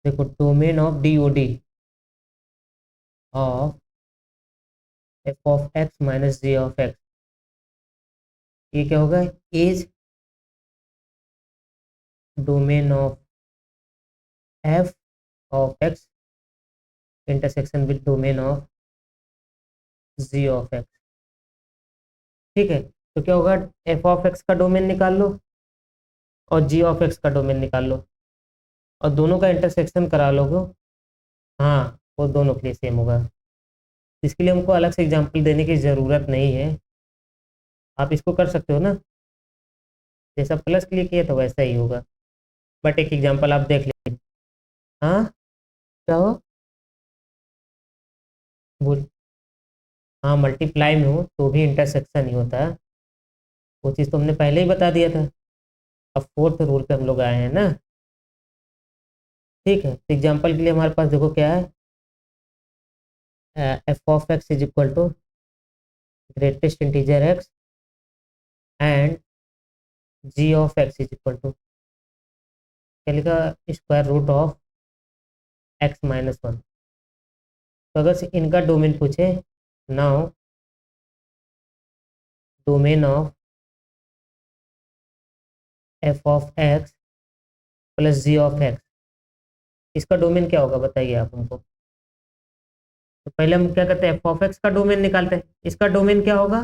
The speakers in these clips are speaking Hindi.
देखो domain of DOD of F of x minus G of X, ये क्या होगा, is domain of F of X intersection with domain of G of X. ठीक है, तो क्या होगा, एफ ऑफ एक्स का डोमेन निकाल लो और जी ऑफ एक्स का डोमेन निकाल लो और दोनों का इंटरसेक्शन करा लोगे। हाँ, वो दोनों के लिए सेम होगा। इसके लिए हमको अलग से एग्जाम्पल देने की ज़रूरत नहीं है, आप इसको कर सकते हो ना, जैसा प्लस के लिए किया था वैसा ही होगा। बट एक एग्जाम्पल आप देख लीजिए। हाँ, क्या हो, बोल। हाँ, मल्टीप्लाई में हो तो भी इंटरसेक्शन ही होता है, वो चीज़ तो हमने पहले ही बता दिया था। अब फोर्थ रूल पे हम लोग आए हैं ना। ठीक है, तो एग्जाम्पल के लिए हमारे पास देखो क्या है, F of x is equal to greatest integer X and G of x is equal to क्या लिखा, square root of x minus one. तो अगर से इनका डोमेन पूछे, now domain of F of X plus G of x, इसका डोमेन क्या होगा बताइए आप हमको। तो पहले हम क्या करते हैं, एफ ऑफ एक्स का डोमेन निकालते हैं, इसका डोमेन क्या होगा,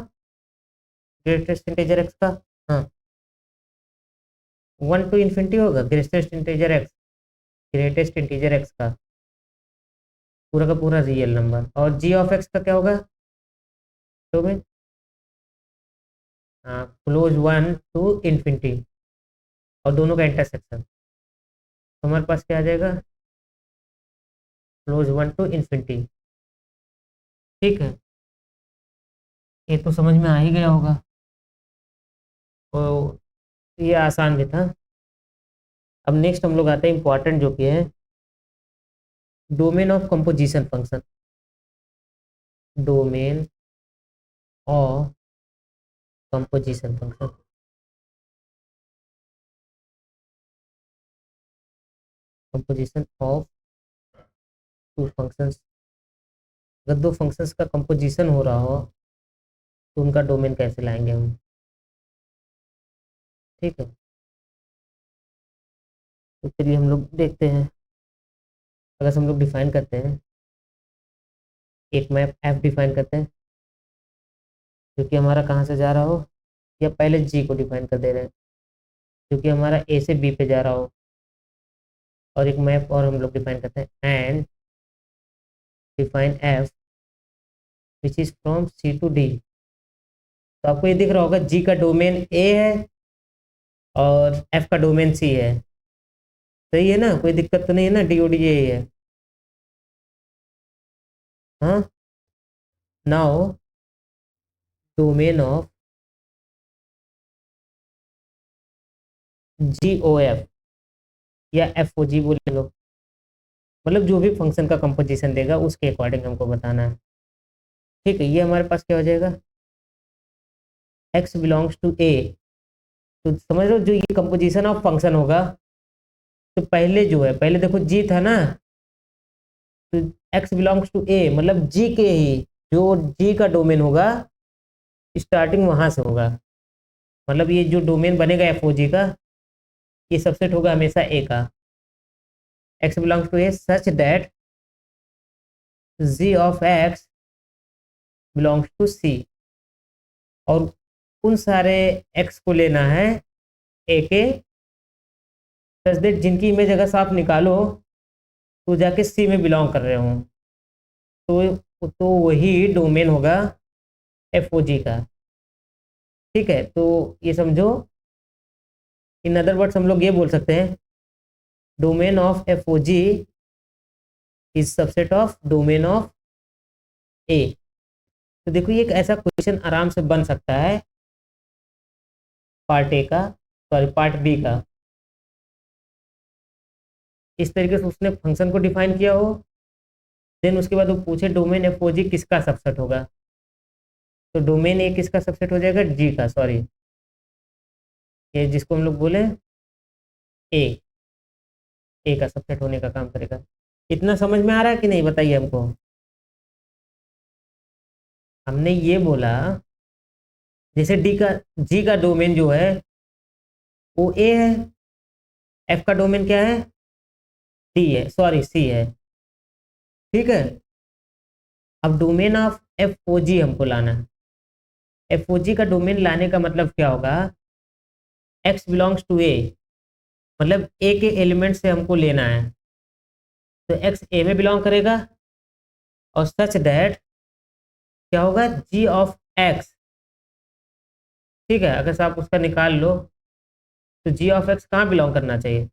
ग्रेटेस्ट इंटीजर एक्स का। हाँ, 1 to infinity होगा greatest integer x, greatest integer x का पूरा का पूरा रियल नंबर। और जी ऑफ एक्स का क्या होगा डोमेन, हाँ, क्लोज 1 to infinity और दोनों का इंटरसेक्शन। तो हमारे पास क्या आ जाएगा, क्लोज 1 to infinity। ठीक है, ये तो समझ में आ ही गया होगा, तो ये आसान भी था। अब नेक्स्ट हम लोग आते हैं इंपॉर्टेंट जो कि है domain of composition function. Domain of composition function, composition of two functions. अगर दो फंक्शंस का कंपोजिशन हो रहा हो तो उनका डोमेन कैसे लाएंगे हम। ठीक है, तो चलिए हम लोग देखते हैं। अगर हम लोग डिफाइन करते हैं, एक मैप एफ डिफाइन करते हैं जो कि हमारा कहाँ से जा रहा हो, या पहले जी को डिफाइन कर दे रहे हैं जो कि हमारा ए से बी पे जा रहा हो। और एक मैप और हम लोग डिफाइन करते हैं and define F which is from C to D. तो आपको ये दिख रहा होगा जी का डोमेन ए है और एफ का डोमेन सी है। सही है ना, कोई दिक्कत तो नहीं है ना, डी ओ डी यही है। हाँ, now domain of G O F या एफ ओ जी बोले लोग, मतलब जो भी फंक्शन का कंपोजिशन देगा उसके अकॉर्डिंग हमको बताना है। ठीक है, ये हमारे पास क्या हो जाएगा, एक्स बिलोंग्स टू ए। तो समझ लो जो ये कंपोजिशन ऑफ फंक्शन होगा, तो पहले जो है, पहले देखो जी था ना, तो एक्स बिलोंग्स टू ए मतलब जी के ही, जो जी का डोमेन होगा स्टार्टिंग वहां से होगा। मतलब ये जो डोमेन बनेगा एफ ओ जी का, ये सबसेट होगा हमेशा ए का। X belongs to A such that g of x belongs to C, और उन सारे एक्स को लेना है ए के, सच दैट जिनकी इमेज अगर आप निकालो तो जाके सी में बिलोंग कर रहे हो, तो वही डोमेन होगा एफ ओ जी का। ठीक है, तो ये समझो, इन अदर वर्ड्स हम लोग ये बोल सकते हैं domain of F O g is subset of domain of A. तो देखो ये एक ऐसा क्वेश्चन आराम से बन सकता है पार्ट ए का, सॉरी पार्ट बी का। इस तरीके से उसने फंक्शन को डिफाइन किया हो, देन उसके बाद वो पूछे डोमेन एफ ओ जी किसका सबसेट होगा, तो डोमेन ए किसका सबसेट हो जाएगा, जी का, सॉरी ये जिसको हम लोग बोले ए। ए का सबसेट होने का काम करेगा। इतना समझ में आ रहा है कि नहीं, बताइए हमको। हमने ये बोला जैसे जी का डोमेन जो है वो ए है, एफ का डोमेन क्या है, डी है, सॉरी सी है, ठीक है। अब डोमेन ऑफ एफ ओ जी हमको लाना है। एफ ओ जी का डोमेन लाने का मतलब क्या होगा, एक्स बिलोंग्स टू ए, मतलब ए के एलिमेंट से हमको लेना है, तो एक्स ए में बिलोंग करेगा, और सच दैट क्या होगा, जी ऑफ एक्स, ठीक है। अगर आप उसका निकाल लो तो जी ऑफ एक्स कहाँ बिलोंग करना चाहिए,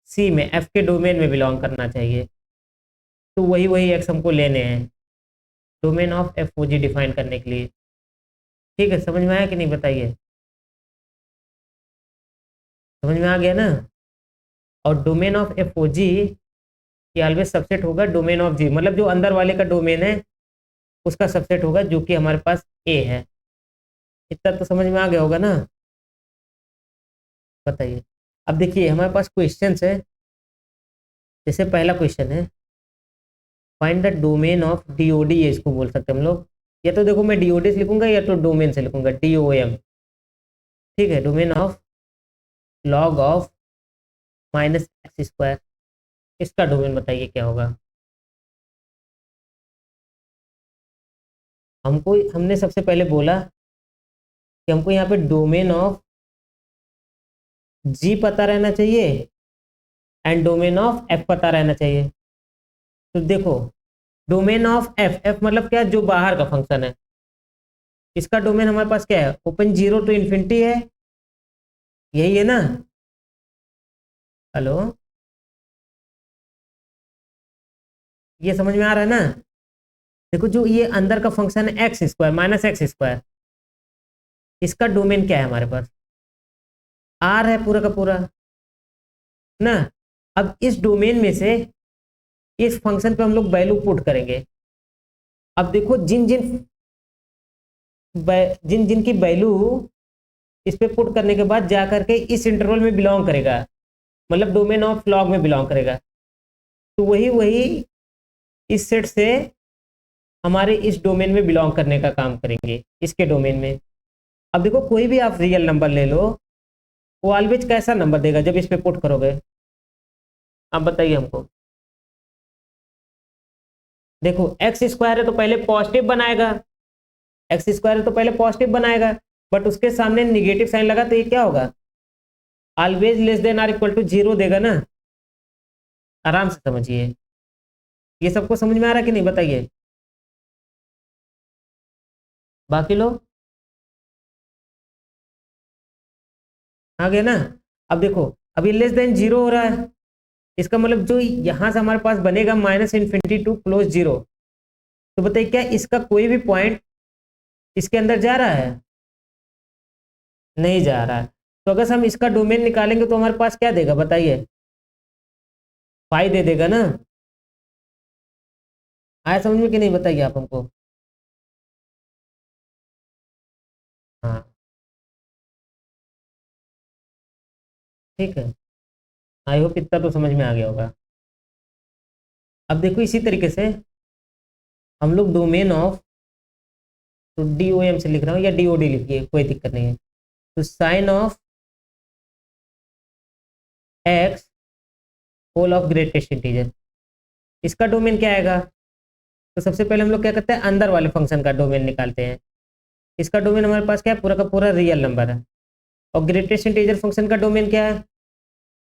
सी में, एफ के डोमेन में बिलोंग करना चाहिए। तो वही वही एक्स हमको लेने हैं domain of F O G define करने के लिए, ठीक है। समझ में आया कि नहीं, बताइए। समझ में आ गया ना। और डोमेन ऑफ एफ ओ जी ये ऑलवेज सबसेट होगा डोमेन ऑफ जी, मतलब जो अंदर वाले का डोमेन है उसका सबसेट होगा, जो कि हमारे पास ए है। इतना तो समझ में आ गया होगा ना, बताइए। अब देखिए हमारे पास क्वेश्चंस है, जैसे पहला क्वेश्चन है find the domain of DoD, इसको बोल सकते हैं हम लोग। या तो देखो मैं डीओडी से लिखूंगा या तो डोमेन से लिखूंगा, डीओएम, ठीक है। Domain of log of minus X square, इसका डोमेन बताइए क्या होगा। हमने सबसे पहले बोला कि हमको यहाँ पे डोमेन ऑफ जी पता रहना चाहिए एंड डोमेन ऑफ एफ पता रहना चाहिए। तो देखो डोमेन ऑफ एफ, एफ मतलब क्या, जो बाहर का फंक्शन है, इसका डोमेन हमारे पास क्या है, ओपन जीरो टू इन्फिनिटी है, यही है ना। हेलो, ये समझ में आ रहा है ना। देखो जो ये अंदर का फंक्शन है x square minus X square, इसका डोमेन क्या है हमारे पास, आर है पूरा का पूरा ना। अब इस डोमेन में से इस फंक्शन पे हम लोग वैल्यू पुट करेंगे। अब देखो जिन जिन की वैल्यू इस पे पुट करने के बाद जा करके इस इंटरवल में बिलोंग करेगा, मतलब डोमेन ऑफ लॉग में बिलोंग करेगा, तो वही वही इस सेट से हमारे इस डोमेन में बिलोंग करने का काम करेंगे, इसके डोमेन में। अब देखो कोई भी आप रियल नंबर ले लो, वो ऑलवेज कैसा नंबर देगा जब इस पे पुट करोगे, आप बताइए हमको। देखो एक्स स्क्वायर है तो पहले पॉजिटिव बनाएगा, एक्स स्क्वायर है तो पहले पॉजिटिव बनाएगा, बट उसके सामने निगेटिव साइन लगा तो ये क्या होगा, always less than or equal to zero देगा ना। आराम से समझिए, ये सबको समझ में आ रहा है कि नहीं, बताइए बाकी लोग। आ गया ना। अब देखो अब ये लेस देन जीरो हो रहा है, इसका मतलब जो यहां से हमारे पास बनेगा minus infinity to close zero, तो बताइए क्या इसका कोई भी पॉइंट इसके अंदर जा रहा है, नहीं जा रहा है। तो अगर हम इसका डोमेन निकालेंगे तो हमारे पास क्या देगा बताइए, पाई दे देगा ना। आया समझ में कि नहीं, बताइए आप हमको। हाँ ठीक है, आई होप इतना तो समझ में आ गया होगा। अब देखो इसी तरीके से हम लोग डोमेन ऑफ, तो डी ओ एम से लिख रहा हूँ या डी ओ डी लिखिए, कोई दिक्कत नहीं है। तो sine of X whole of greatest integer, इसका डोमेन क्या आएगा। तो सबसे पहले हम लोग क्या करते हैं, अंदर वाले फंक्शन का डोमेन निकालते हैं। इसका डोमेन हमारे पास क्या है, पूरा का पूरा रियल नंबर है। और ग्रेटेस्ट इंटीजर फंक्शन का डोमेन क्या है,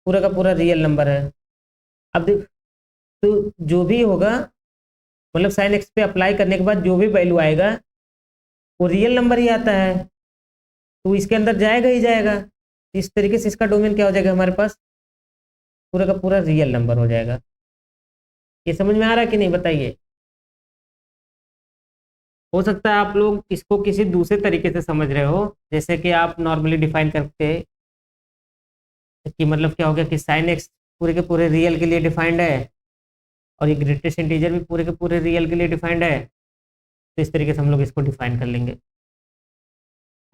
पूरा का पूरा रियल नंबर है। अब देख, तो जो भी होगा, मतलब साइन एक्स पे अप्लाई करने के बाद जो भी वैल्यू आएगा वो रियल नंबर ही आता है, तो इसके अंदर जाएगा ही जाएगा। इस तरीके से इसका डोमेन क्या हो जाएगा हमारे पास, पूरा का पूरा रियल नंबर हो जाएगा। ये समझ में आ रहा है कि नहीं, बताइए। हो सकता है आप लोग इसको किसी दूसरे तरीके से समझ रहे हो, जैसे कि आप नॉर्मली डिफाइन करते कि मतलब क्या हो गया कि साइन एक्स पूरे के पूरे रियल के लिए डिफाइंड है और ये ग्रेटेस्ट इंटीजर भी पूरे के पूरे रियल के लिए डिफाइंड है, तो इस तरीके से हम लोग इसको डिफाइन कर लेंगे।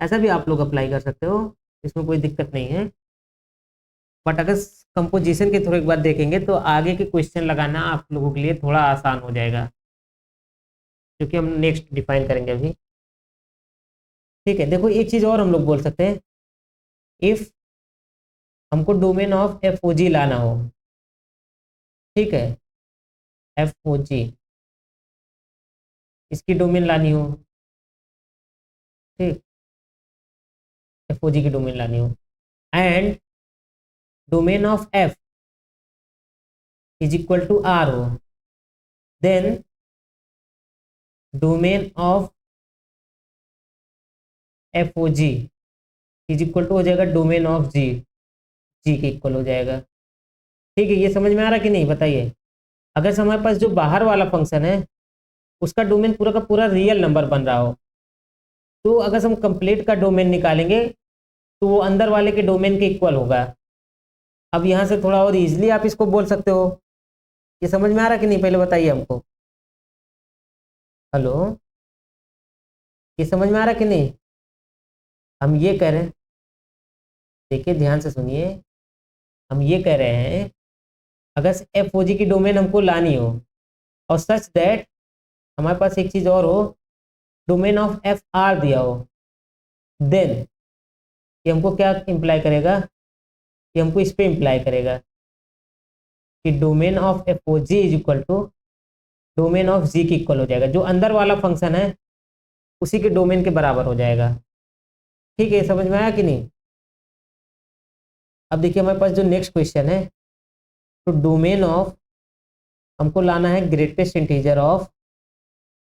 ऐसा भी आप लोग अप्लाई कर सकते हो, इसमें कोई दिक्कत नहीं है। बट अगर कंपोजिशन के थ्रू एक बार देखेंगे तो आगे के क्वेश्चन लगाना आप लोगों के लिए थोड़ा आसान हो जाएगा, क्योंकि हम नेक्स्ट डिफाइन करेंगे अभी। ठीक है, देखो एक चीज और हम लोग बोल सकते हैं, इफ हमको डोमेन ऑफ एफ ओ जी लाना हो, ठीक है, एफ ओ जी इसकी डोमेन लानी हो, ठीक, एफ ओ जी की डोमेन लानी हो, and domain of f is equal to R हो, then domain of F O g is equal to हो जाएगा डोमेन ऑफ जी, जी के इक्वल हो जाएगा। ठीक है, ये समझ में आ रहा कि नहीं बताइए। अगर से हमारे पास जो बाहर वाला फंक्शन है उसका डोमेन पूरा का पूरा रियल नंबर बन रहा हो, तो अगर हम कंप्लीट का डोमेन निकालेंगे तो वो अंदर वाले के डोमेन के इक्वल होगा। अब यहाँ से थोड़ा और इजीली आप इसको बोल सकते हो। ये समझ में आ रहा कि नहीं, पहले बताइए हमको। हेलो, ये समझ में आ रहा कि नहीं। हम ये कह रहे हैं, देखिए ध्यान से सुनिए, हम ये कह रहे हैं अगर एफ ओ जी की डोमेन हमको लानी हो और सच दैट हमारे पास एक चीज़ और हो, डोमेन ऑफ एफ आर दिया हो, देन ये हमको क्या इम्प्लाई करेगा, ये हमको इस पे इम्प्लाई करेगा कि domain of F O g is equal to domain of g के इक्वल हो जाएगा। जो अंदर वाला फंक्शन है उसी के डोमेन के बराबर हो जाएगा। ठीक है, समझ में आया कि नहीं। अब देखिए हमारे पास जो नेक्स्ट क्वेश्चन है, तो डोमेन ऑफ हमको लाना है greatest integer of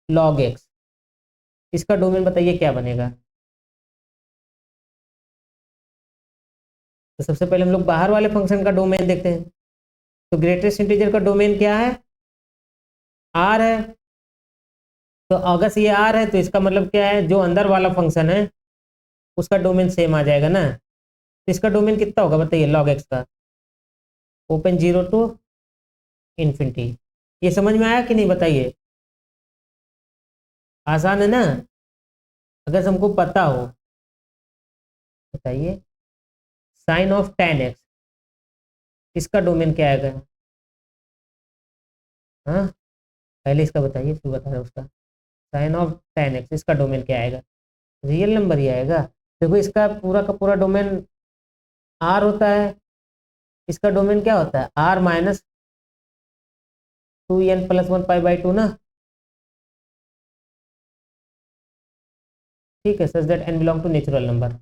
log X, इसका डोमेन बताइए क्या बनेगा। तो सबसे पहले हम लोग बाहर वाले फंक्शन का डोमेन देखते हैं। तो ग्रेटेस्ट इंटीजर का डोमेन क्या है, आर है। तो अगर से ये आर है तो इसका मतलब क्या है, जो अंदर वाला फंक्शन है उसका डोमेन सेम आ जाएगा ना। तो इसका डोमेन कितना होगा बताइए, लॉग एक्स का, ओपन 0 टू इन्फिनिटी। ये समझ में आया कि नहीं बताइए। आसान है ना। अगर हमको पता हो, बताइए, साइन ऑफ टेन एक्स इसका डोमेन क्या आएगा। हाँ, पहले इसका बताइए फिर बता रहे उसका। साइन ऑफ टेन एक्स इसका डोमेन क्या आएगा, रियल नंबर ही आएगा। देखो इसका पूरा का पूरा डोमेन आर होता है, इसका डोमेन क्या होता है, आर माइनस 2n+1 π/2 ना। ठीक है, such that n belong to natural number.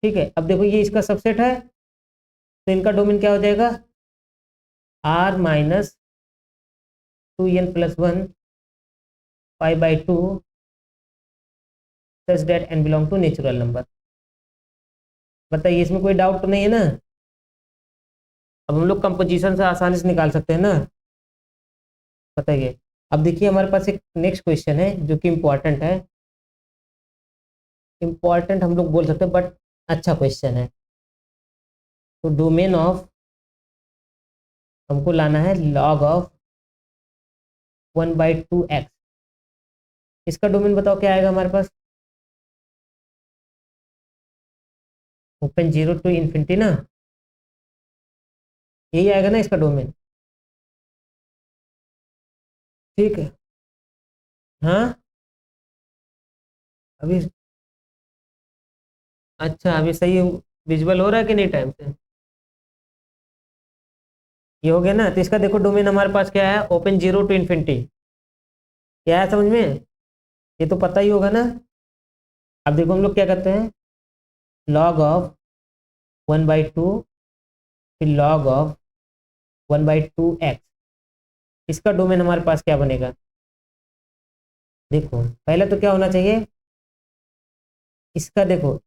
ठीक है, अब देखो ये इसका सबसेट है तो इनका डोमेन क्या हो जाएगा, R minus 2n+1 π/2 such that n belong to natural number. बताइए, इसमें कोई डाउट तो नहीं है ना। अब हम लोग कंपोजिशन से आसानी से निकाल सकते हैं ना। बताइए, अब देखिए हमारे पास एक नेक्स्ट क्वेश्चन है जो कि इम्पोर्टेंट है। इम्पोर्टेंट हम लोग बोल सकते हैं बट अच्छा क्वेश्चन है। तो डोमेन ऑफ हमको लाना है लॉग ऑफ 1/2x, इसका डोमेन बताओ क्या आएगा हमारे पास, ओपन 0 टू इन्फिनिटी ना, यही आएगा ना इसका डोमेन। ठीक है, हाँ अभी, अच्छा अभी सही विजुअल हो रहा है कि नहीं टाइम से, ये हो गया ना। तो इसका देखो डोमेन हमारे पास क्या है, ओपन 0 टू इन्फिनिटी। क्या है समझ में, ये तो पता ही होगा ना। अब देखो हम लोग क्या करते हैं, लॉग ऑफ 1/2 फिर लॉग ऑफ 1/2x, इसका डोमेन हमारे पास क्या बनेगा। देखो पहले तो क्या होना चाहिए, इसका देखो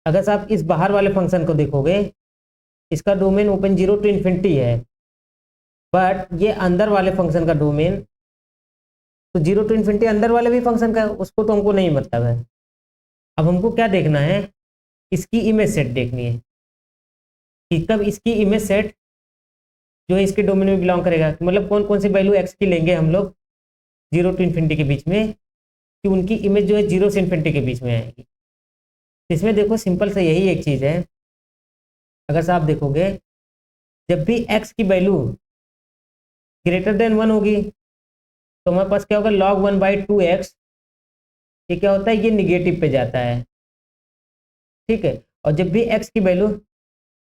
अगर से आप इस बाहर वाले फंक्शन को देखोगे, इसका डोमेन ओपन 0 टू इन्फिनिटी है, बट ये अंदर वाले फंक्शन का डोमेन तो 0 टू इन्फिनिटी अंदर वाले भी फंक्शन का है, उसको तो हमको नहीं मतलब है। अब हमको क्या देखना है, इसकी इमेज सेट देखनी है कि कब इसकी इमेज सेट जो है इसके डोमेन में बिलोंग करेगा, मतलब कौन कौन सी वैल्यू एक्स की लेंगे हम लोग 0 टू इन्फिनिटी के बीच में, कि उनकी इमेज जो है 0 से इन्फिनिटी के बीच में आएगी। इसमें देखो सिंपल से यही एक चीज़ है अगर से आप देखोगे जब भी x की वैल्यू ग्रेटर देन 1 होगी तो हमारे पास क्या होगा, log 1/2x। ये क्या होता है, ये निगेटिव पे जाता है, ठीक है। और जब भी x की वैल्यू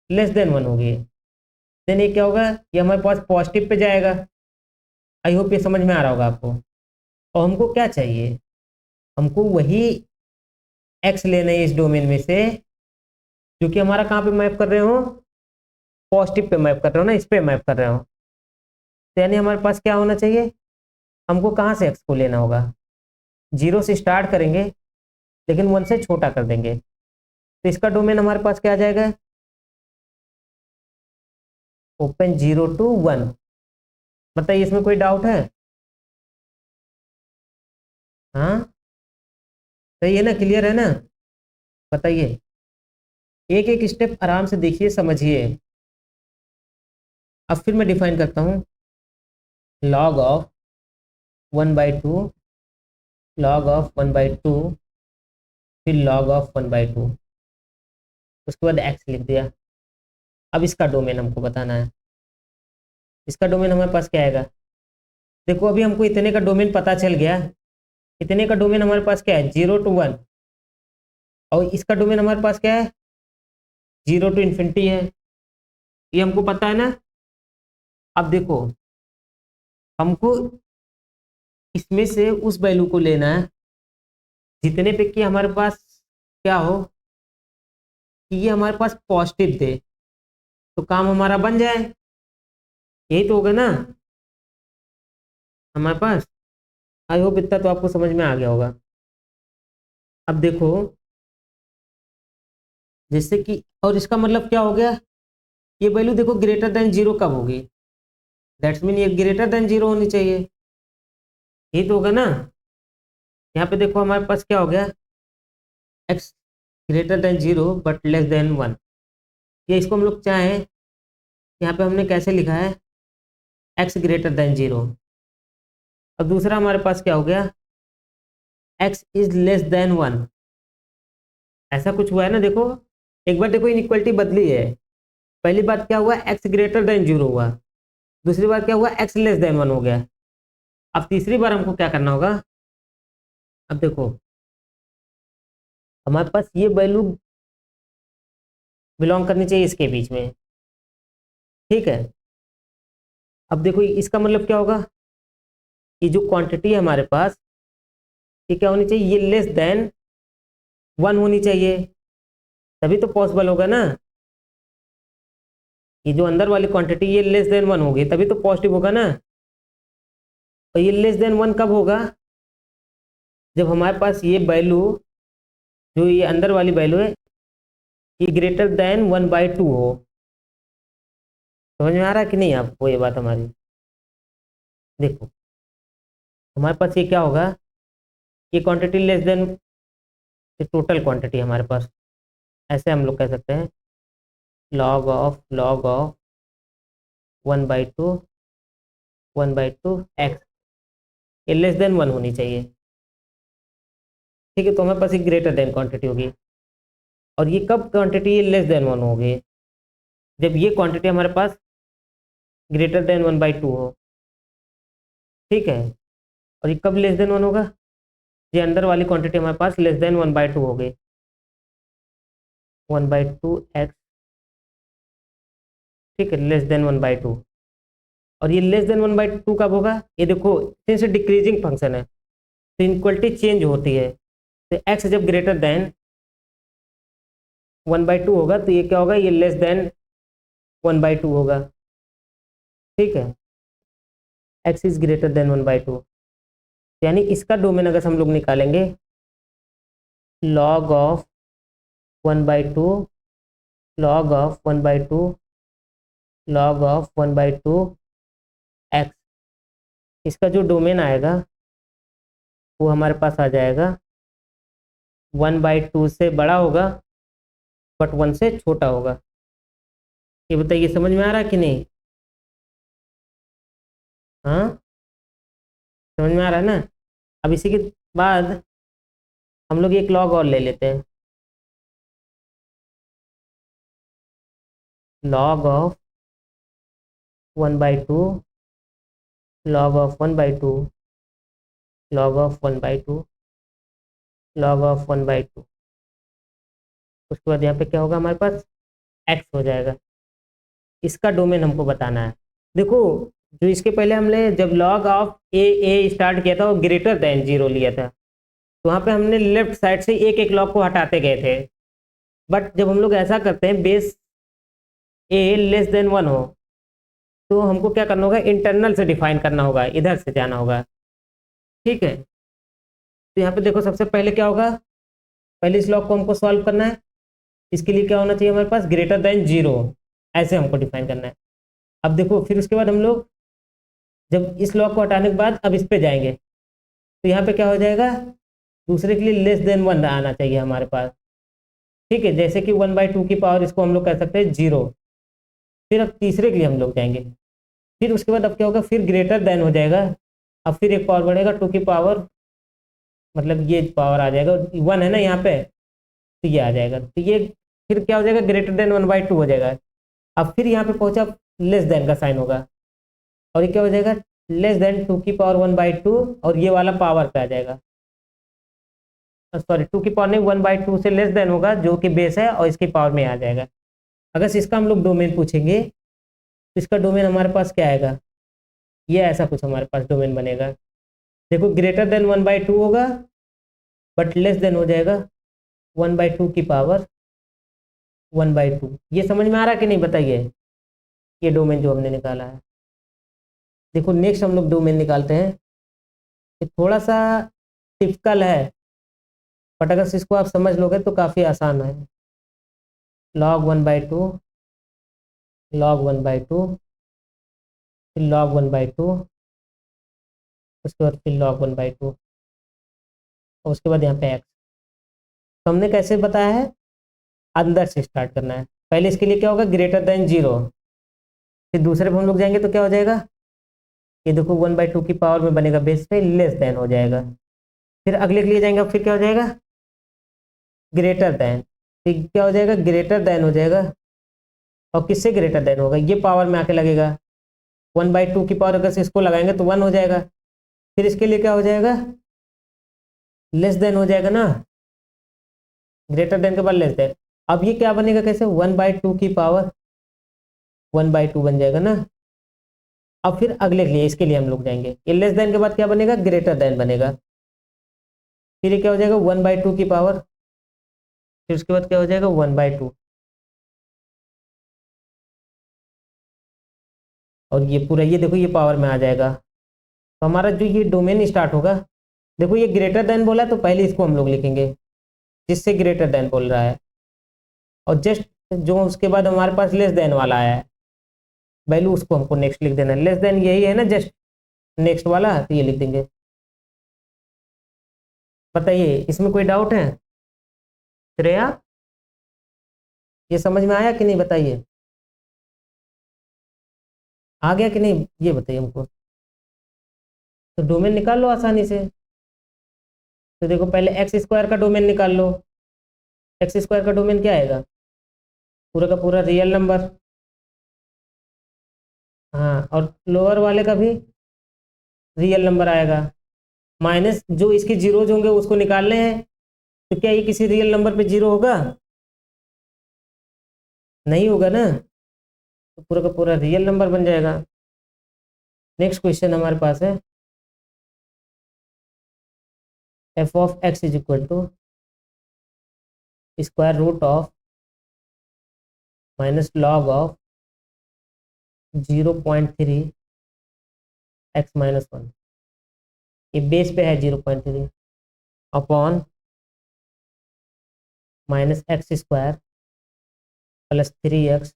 लेस देन 1 होगी देन ये क्या होगा, ये हमारे पास पॉजिटिव पे जाएगा। आई होप ये समझ में आ रहा होगा आपको। और हमको क्या चाहिए, हमको वही x लेना है इस डोमेन में से जो कि हमारा कहाँ पे मैप कर रहे हो, पॉजिटिव पे मैप कर रहे हो ना, इस पे मैप कर रहे हो। तो यानी हमारे पास क्या होना चाहिए, हमको कहाँ से x को लेना होगा, 0 से स्टार्ट करेंगे लेकिन 1 से छोटा कर देंगे। तो इसका डोमेन हमारे पास क्या आ जाएगा, ओपन 0 to 1। बताइए इसमें कोई डाउट है? हाँ सही है ना, क्लियर है ना? बताइए, एक एक स्टेप आराम से देखिए, समझिए। अब फिर मैं डिफाइन करता हूँ, log ऑफ 1/2, log ऑफ 1/2, फिर log ऑफ 1/2, उसके बाद x लिख दिया। अब इसका डोमेन हमको बताना है। इसका डोमेन हमारे पास क्या आएगा, देखो अभी हमको इतने का डोमेन पता चल गया। इतने का डोमेन हमारे पास क्या है, 0 to 1। और इसका डोमेन हमारे पास क्या है, 0 to इन्फिनिटी है, ये हमको पता है ना। अब देखो हमको इसमें से उस वैल्यू को लेना है जितने पे कि हमारे पास क्या हो, कि ये हमारे पास पॉजिटिव दे, तो काम हमारा बन जाए। यही तो होगा ना हमारे पास। आई होप इतना तो आपको समझ में आ गया होगा। अब देखो जैसे कि, और इसका मतलब क्या हो गया, ये वैल्यू देखो ग्रेटर देन 0 कब होगी, दैट्स मीन ये ग्रेटर देन 0 होनी चाहिए। यही तो होगा ना। यहाँ पे देखो हमारे पास क्या हो गया, x greater than 0 but less than 1। ये इसको हम लोग चाहें, यहाँ पे हमने कैसे लिखा है, x ग्रेटर देन 0। अब दूसरा हमारे पास क्या हो गया, x इज लेस देन 1। ऐसा कुछ हुआ है ना, देखो एक बार देखो इनइक्वालिटी बदली है। पहली बात क्या हुआ, x ग्रेटर देन 0 हुआ। दूसरी बार क्या हुआ, x लेस देन 1 हो गया। अब तीसरी बार हमको क्या करना होगा, अब देखो हमारे पास ये वैल्यू बिलोंग करनी चाहिए इसके बीच में, ठीक है। अब देखो इसका मतलब क्या होगा, ये जो क्वांटिटी है हमारे पास, ये क्या होनी चाहिए, ये लेस देन 1 होनी चाहिए, तभी तो पॉसिबल होगा ना। ये जो अंदर वाली क्वांटिटी ये लेस देन 1 होगी तभी तो पॉजिटिव होगा ना। और ये लेस देन 1 कब होगा, जब हमारे पास ये वैल्यू, जो ये अंदर वाली वैल्यू है, ये ग्रेटर देन 1/2 हो। समझ में आ रहा है कि नहीं आपको ये बात हमारी? देखो हमारे पास ये क्या होगा, ये quantity less then total quantity हमारे पास, ऐसे हम लोग कह सकते हैं log ऑफ 1/2 x, ये लेस देन 1 होनी चाहिए, ठीक है। तो हमारे पास एक ग्रेटर देन क्वांटिटी होगी। और ये कब क्वांटिटी ये लेस देन 1 होगी, जब ये क्वांटिटी हमारे पास ग्रेटर देन 1/2 हो, ठीक है। और ये कब लेस देन 1 होगा, ये अंदर वाली क्वांटिटी हमारे पास लेस देन 1/2 हो गई, 1/2x, ठीक है, लेस देन 1/2। और ये लेस देन 1/2 कब होगा, ये देखो सिंस डिक्रीजिंग फंक्शन है तो इनक्वलिटी चेंज होती है। तो x जब ग्रेटर देन 1/2 होगा तो ये क्या होगा, ये लेस देन 1/2 होगा, ठीक है। x इज ग्रेटर देन 1/2, यानी इसका डोमेन अगर हम लोग निकालेंगे, log of 1/2, log of 1/2, log of 1/2 x, इसका जो डोमेन आएगा वो हमारे पास आ जाएगा 1/2 से बड़ा होगा बट 1 से छोटा होगा। ये बताइए समझ में आ रहा है कि नहीं? हाँ समझ में आ रहा है ना। अब इसी के बाद हम लोग एक लॉग और ले लेते हैं। Log of 1/2, log of 1/2, log of 1/2, log of 1/2। उसके बाद यहाँ पे क्या होगा हमारे पास, एक्स हो जाएगा। इसका डोमेन हमको बताना है। देखो, जो इसके पहले हमने जब लॉग ऑफ ए स्टार्ट किया था वो ग्रेटर देन 0 लिया था, तो वहाँ पे हमने लेफ्ट साइड से एक एक लॉग को हटाते गए थे। बट जब हम लोग ऐसा करते हैं बेस ए लेस देन 1 हो, तो हमको क्या करना होगा, इंटरनल से डिफाइन करना होगा, इधर से जाना होगा। ठीक है, तो यहाँ पे देखो सबसे पहले क्या होगा, पहले इस लॉग को हमको सॉल्व करना है। इसके लिए क्या होना चाहिए हमारे पास, ग्रेटर देन 0, ऐसे हमको डिफाइन करना है। अब देखो फिर उसके बाद हम लोग जब इस लॉग को हटाने के बाद अब इस पे जाएंगे, तो यहाँ पे क्या हो जाएगा, दूसरे के लिए लेस देन 1 आना चाहिए हमारे पास। ठीक है, जैसे कि 1/2 की पावर इसको हम लोग कह सकते हैं 0। फिर अब तीसरे के लिए हम लोग जाएंगे, फिर उसके बाद अब क्या होगा, फिर ग्रेटर देन हो जाएगा। अब फिर एक पावर बढ़ेगा 2 की पावर, मतलब ये पावर आ जाएगा 1 है ना यहाँ पे, तो ये आ जाएगा, तो ये फिर क्या हो जाएगा, ग्रेटर देन 1/2 हो जाएगा। अब फिर यहाँ पे पहुंचा, लेस देन का साइन होगा, और ये क्या हो जाएगा, लेस देन 2 की पावर 1/2, और ये वाला पावर पे आ जाएगा, सॉरी 2 की पावर नहीं, 1/2 से लेस देन होगा जो कि बेस है, और इसकी पावर में आ जाएगा। अगर से इसका हम लोग डोमेन पूछेंगे, तो इसका डोमेन हमारे पास क्या आएगा, ये ऐसा कुछ हमारे पास डोमेन बनेगा। देखो ग्रेटर देन 1/2 होगा, बट लेस देन हो जाएगा 1/2 की पावर 1/2। ये समझ में आ रहा है कि नहीं, बताइए, ये डोमेन जो हमने निकाला है। देखो नेक्स्ट हम लोग डोमेन निकालते हैं, ये थोड़ा सा टिपिकल है, बट अगर इसको आप समझ लोगे तो काफ़ी आसान है। log 1/2, log 1/2, फिर log 1/2, उसके बाद फिर log 1/2, और उसके बाद यहाँ पे x। तो हमने कैसे बताया है, अंदर से स्टार्ट करना है। पहले इसके लिए क्या होगा, ग्रेटर देन 0, फिर दूसरे पे हम लोग जाएंगे तो क्या हो जाएगा, ये देखो 1/2 की पावर में बनेगा बेस पे, लेस देन हो जाएगा। फिर अगले के लिए जाएंगे, फिर क्या हो जाएगा, ग्रेटर देन, फिर क्या हो जाएगा, ग्रेटर देन हो जाएगा। और किससे ग्रेटर देन होगा, ये पावर में आके लगेगा, 1/2 की पावर अगर से इसको लगाएंगे तो 1 हो जाएगा। फिर इसके लिए क्या हो जाएगा, लेस देन हो जाएगा ना, ग्रेटर देन के बाद लेस देन। अब ये क्या बनेगा, कैसे, 1/2 की पावर 1/2 बन जाएगा ना। अब फिर अगले के लिए, इसके लिए हम लोग जाएंगे, ये लेस देन के बाद क्या बनेगा, ग्रेटर देन बनेगा। फिर ये क्या हो जाएगा, 1/2 की पावर, फिर उसके बाद क्या हो जाएगा, 1/2, और ये पूरा ये देखो ये पावर में आ जाएगा। तो हमारा जो ये डोमेन स्टार्ट होगा, देखो ये ग्रेटर देन बोला तो पहले इसको हम लोग लिखेंगे जिससे ग्रेटर देन बोल रहा है, और जस्ट जो उसके बाद हमारे पास लेस देन वाला आया है वैल्यू, उसको हमको नेक्स्ट लिख देना है। लेस देन यही है ना, जस्ट नेक्स्ट वाला, तो ये लिख देंगे। बताइए इसमें कोई डाउट है श्रेया, ये समझ में आया कि नहीं, बताइए, आ गया कि नहीं, ये बताइए हमको। तो डोमेन निकाल लो आसानी से। तो देखो पहले एक्स स्क्वायर का डोमेन निकाल लो। एक्स स्क्वायर का डोमेन क्या आएगा, पूरा का पूरा रियल नंबर। हाँ, और लोअर वाले का भी रियल नंबर आएगा, माइनस जो इसके जीरोज होंगे उसको निकालने हैं। तो क्या ये किसी रियल नंबर पे जीरो होगा, नहीं होगा ना, तो पूरा का पूरा रियल नंबर बन जाएगा। नेक्स्ट क्वेश्चन हमारे पास है, F of x is equal to square root of minus log of 0.3 X minus 1, ये बेस पे है 0.3 upon minus X square plus 3x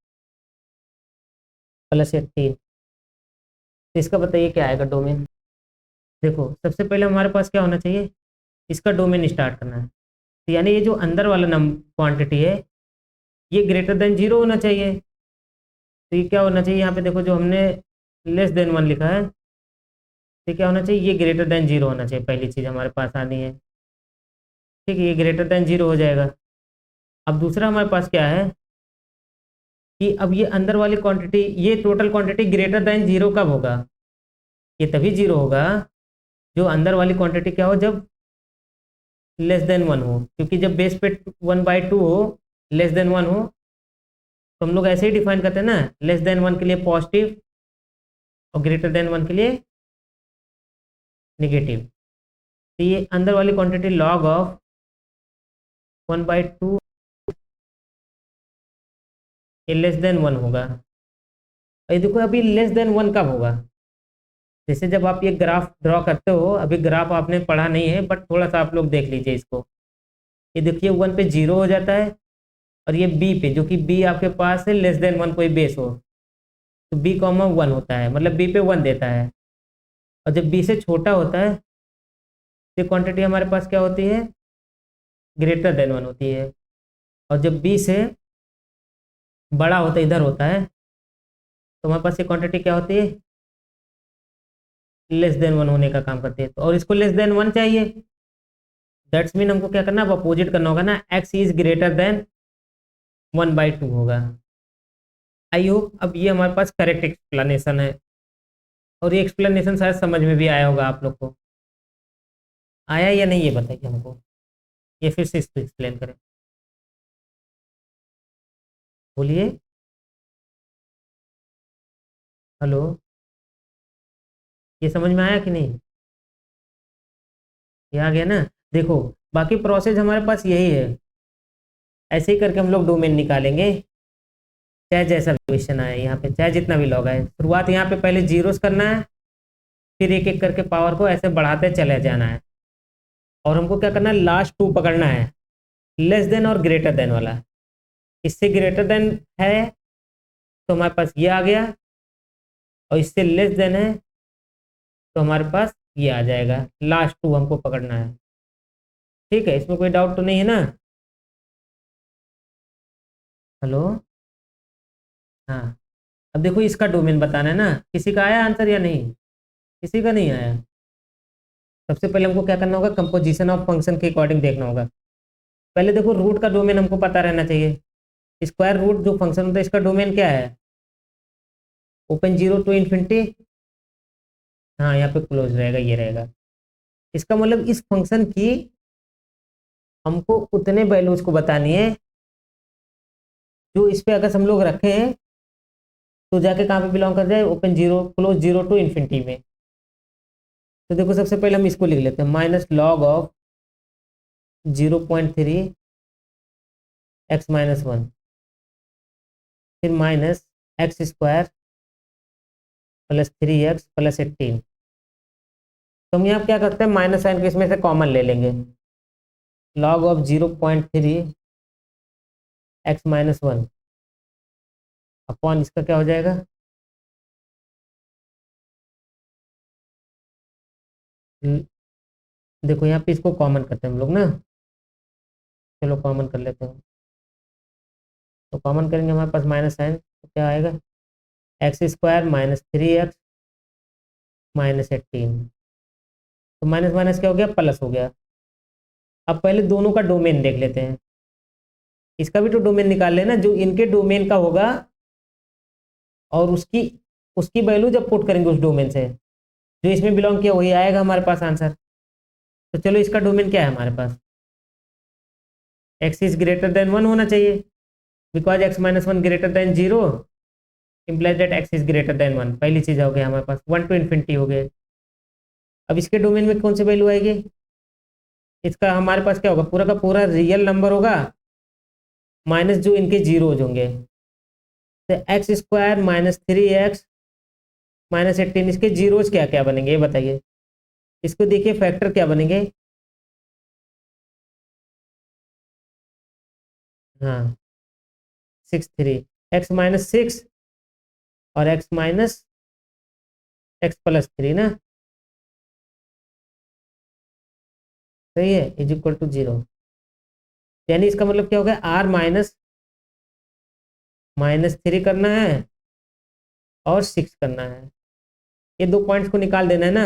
plus 18। तो इसका बताइए क्या आएगा डोमेन। देखो सबसे पहले हमारे पास क्या होना चाहिए, इसका डोमेन स्टार्ट करना है, तो यानी ये जो अंदर वाला क्वांटिटी है ये ग्रेटर देन 0 होना चाहिए। तो ये क्या होना चाहिए, यहाँ पे देखो जो हमने लेस देन 1 लिखा है, तो क्या होना चाहिए, ये ग्रेटर देन 0 होना चाहिए, पहली चीज़ हमारे पास आनी है। ठीक है, ये ग्रेटर देन 0 हो जाएगा। अब दूसरा हमारे पास क्या है, कि अब ये अंदर वाली क्वांटिटी, ये total quantity greater than zero कब होगा? ये तभी जीरो होगा जो अंदर वाली क्वांटिटी क्या हो, जब लेस देन वन हो, क्योंकि जब बेस पे 1/2 हो, लेस देन वन हो, तो हम लोग ऐसे ही डिफाइन करते हैं ना, लेस देन वन के लिए पॉजिटिव और ग्रेटर देन वन के लिए निगेटिव। तो ये अंदर वाली क्वांटिटी लॉग ऑफ 1/2 ये लेस देन वन होगा। और ये देखो अभी लेस देन वन कब होगा? जैसे जब आप ये ग्राफ ड्रॉ करते हो, अभी ग्राफ आपने पढ़ा नहीं है बट थोड़ा सा आप लोग देख लीजिए इसको। ये देखिए वन पे जीरो हो जाता है, और ये बी पे, जो कि बी आपके पास है लेस देन वन कोई बेस हो, तो बी कॉमा वन होता है, मतलब बी पे वन देता है। और जब बी से छोटा होता है तो क्वांटिटी हमारे पास क्या होती है, ग्रेटर देन वन होती है। और जब बी से बड़ा होता है, इधर होता है, तो हमारे पास ये क्वांटिटी क्या होती है, लेस देन वन होने का काम करती है। तो और इसको लेस देन वन चाहिए, दैट्स मीन हमको क्या करना है, अपोजिट करना होगा ना, एक्स इज ग्रेटर देन 1/2 होगा। आई होप अब ये हमारे पास करेक्ट एक्सप्लेनेशन है, और ये एक्सप्लेनेशन शायद समझ में भी आया होगा आप लोग को। आया या नहीं ये बताइए हमको, ये फिर से इसको एक्सप्लेन करें, बोलिए। हेलो, ये समझ में आया कि नहीं? ये आ गया ना? देखो बाकी प्रोसेस हमारे पास यही है, ऐसे ही करके हम लोग डोमेन निकालेंगे, चाहे जैसा भी क्वेश्चन आए यहाँ पे, चाहे जितना भी लॉग आए। शुरुआत यहाँ पे पहले जीरोस करना है, फिर एक एक करके पावर को ऐसे बढ़ाते चले जाना है, और हमको क्या करना है, लास्ट टू पकड़ना है, लेस देन और ग्रेटर देन वाला। इससे ग्रेटर देन है तो हमारे पास ये आ गया, और इससे लेस देन है तो हमारे पास ये आ जाएगा। लास्ट टू हमको पकड़ना है, ठीक है? इसमें कोई डाउट तो नहीं है ना? हेलो, हाँ। अब देखो इसका डोमेन बताना है ना, किसी का आया आंसर या नहीं? किसी का नहीं आया? सबसे पहले हमको क्या करना होगा, कंपोजिशन ऑफ फंक्शन के अकॉर्डिंग देखना होगा। पहले देखो रूट का डोमेन हमको पता रहना चाहिए। स्क्वायर रूट जो फंक्शन होता है इसका डोमेन क्या है, ओपन जीरो टू इन्फिनिटी। हाँ यहाँ पे क्लोज रहेगा, ये रहेगा। इसका मतलब इस फंक्शन की हमको उतने वैल्यूज को बतानी है जो इस पे अगर हम लोग रखें तो जाके कहाँ पे बिलोंग कर जाए, open zero close zero to infinity में। तो देखो सबसे पहले हम इसको लिख लेते हैं, माइनस लॉग ऑफ 0.3 x-1, फिर minus X square plus 3x plus 18। तो हम यहाँ क्या करते हैं, माइनस साइन के इसमें से कॉमन ले लेंगे, लॉग ऑफ 0.3 x-1 अपॉन इसका क्या हो जाएगा, देखो यहाँ पे इसको कॉमन करते हैं हम लोग ना, चलो कॉमन कर लेते हैं। तो कॉमन करेंगे हमारे पास माइनस साइन, तो क्या आएगा, x square minus 3x minus 18। तो माइनस माइनस क्या हो गया, प्लस हो गया। अब पहले दोनों का डोमेन देख लेते हैं, इसका भी तो डोमेन निकाल लेना, जो इनके डोमेन का होगा और उसकी उसकी वैल्यू जब पुट करेंगे उस डोमेन से जो इसमें बिलोंग किया वही आएगा हमारे पास आंसर। तो चलो इसका डोमेन क्या है हमारे पास, x is greater than one होना चाहिए, because x-1 greater than zero implies that x is greater than one. पहली चीज हो गया हमारे पास, वन टू इन्फिनिटी हो गए। अब इसके डोमेन में कौन सी वैल्यू आएगी, इसका हमारे पास क्या होगा, पूरा का पूरा रियल नंबर होगा माइनस जो इनके जीरोज होंगे। तो x square minus 3x minus 18, इसके जीरोज क्या क्या बनेंगे ये बताइए। इसको देखिए फैक्टर क्या बनेंगे, हाँ 6 3, x-6 और x-x+3 ना, सही है, इज इक्वल टू 0। यानी इसका मतलब क्या हो गया, r -3 करना है और 6 करना है, ये दो पॉइंट्स को निकाल देना है ना।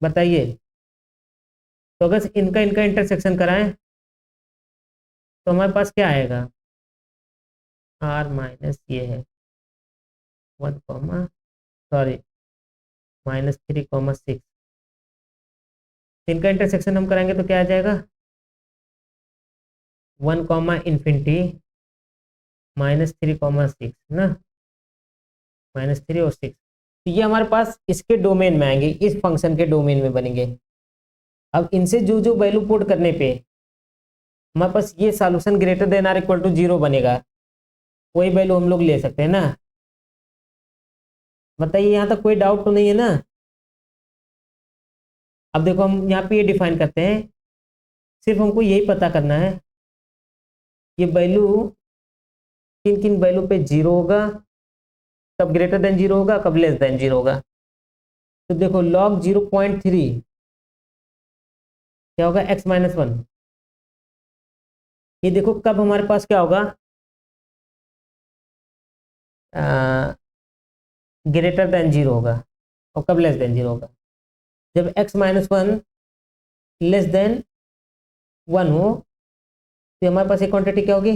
बताइए, तो अगर इनका इनका इंटरसेक्शन कराएं तो हमारे पास क्या आएगा, आर माइनस ये है 1 कॉमा सॉरी -3, 6। इनका इंटरसेक्शन हम कराएंगे तो क्या आ जाएगा 1 कॉमा इन्फिनिटी -3, 6 ना, -3 और 6। तो ये हमारे पास इसके डोमेन में आएंगे, इस फंक्शन के डोमेन में बनेंगे। अब इनसे जो जो वैल्यू पुट करने पे हमारे पास ये solution greater than or equal to 0 बनेगा, कोई वैल्यू हम लोग ले सकते हैं ना। बताइए यहाँ तक कोई डाउट तो नहीं है ना। अब देखो हम यहाँ पे ये डिफाइन करते हैं, सिर्फ हमको यही पता करना है ये वैल्यू किन किन वैल्यू पे 0 होगा, कब ग्रेटर देन 0 होगा, कब लेस देन 0 होगा। तो देखो log 0.3 क्या होगा x-1। ये देखो कब हमारे पास क्या होगा ग्रेटर देन 0 होगा और कब लेस देन 0 होगा। जब x-1 लेस देन 1 हो तो हमारे पास एक क्वांटिटी क्या होगी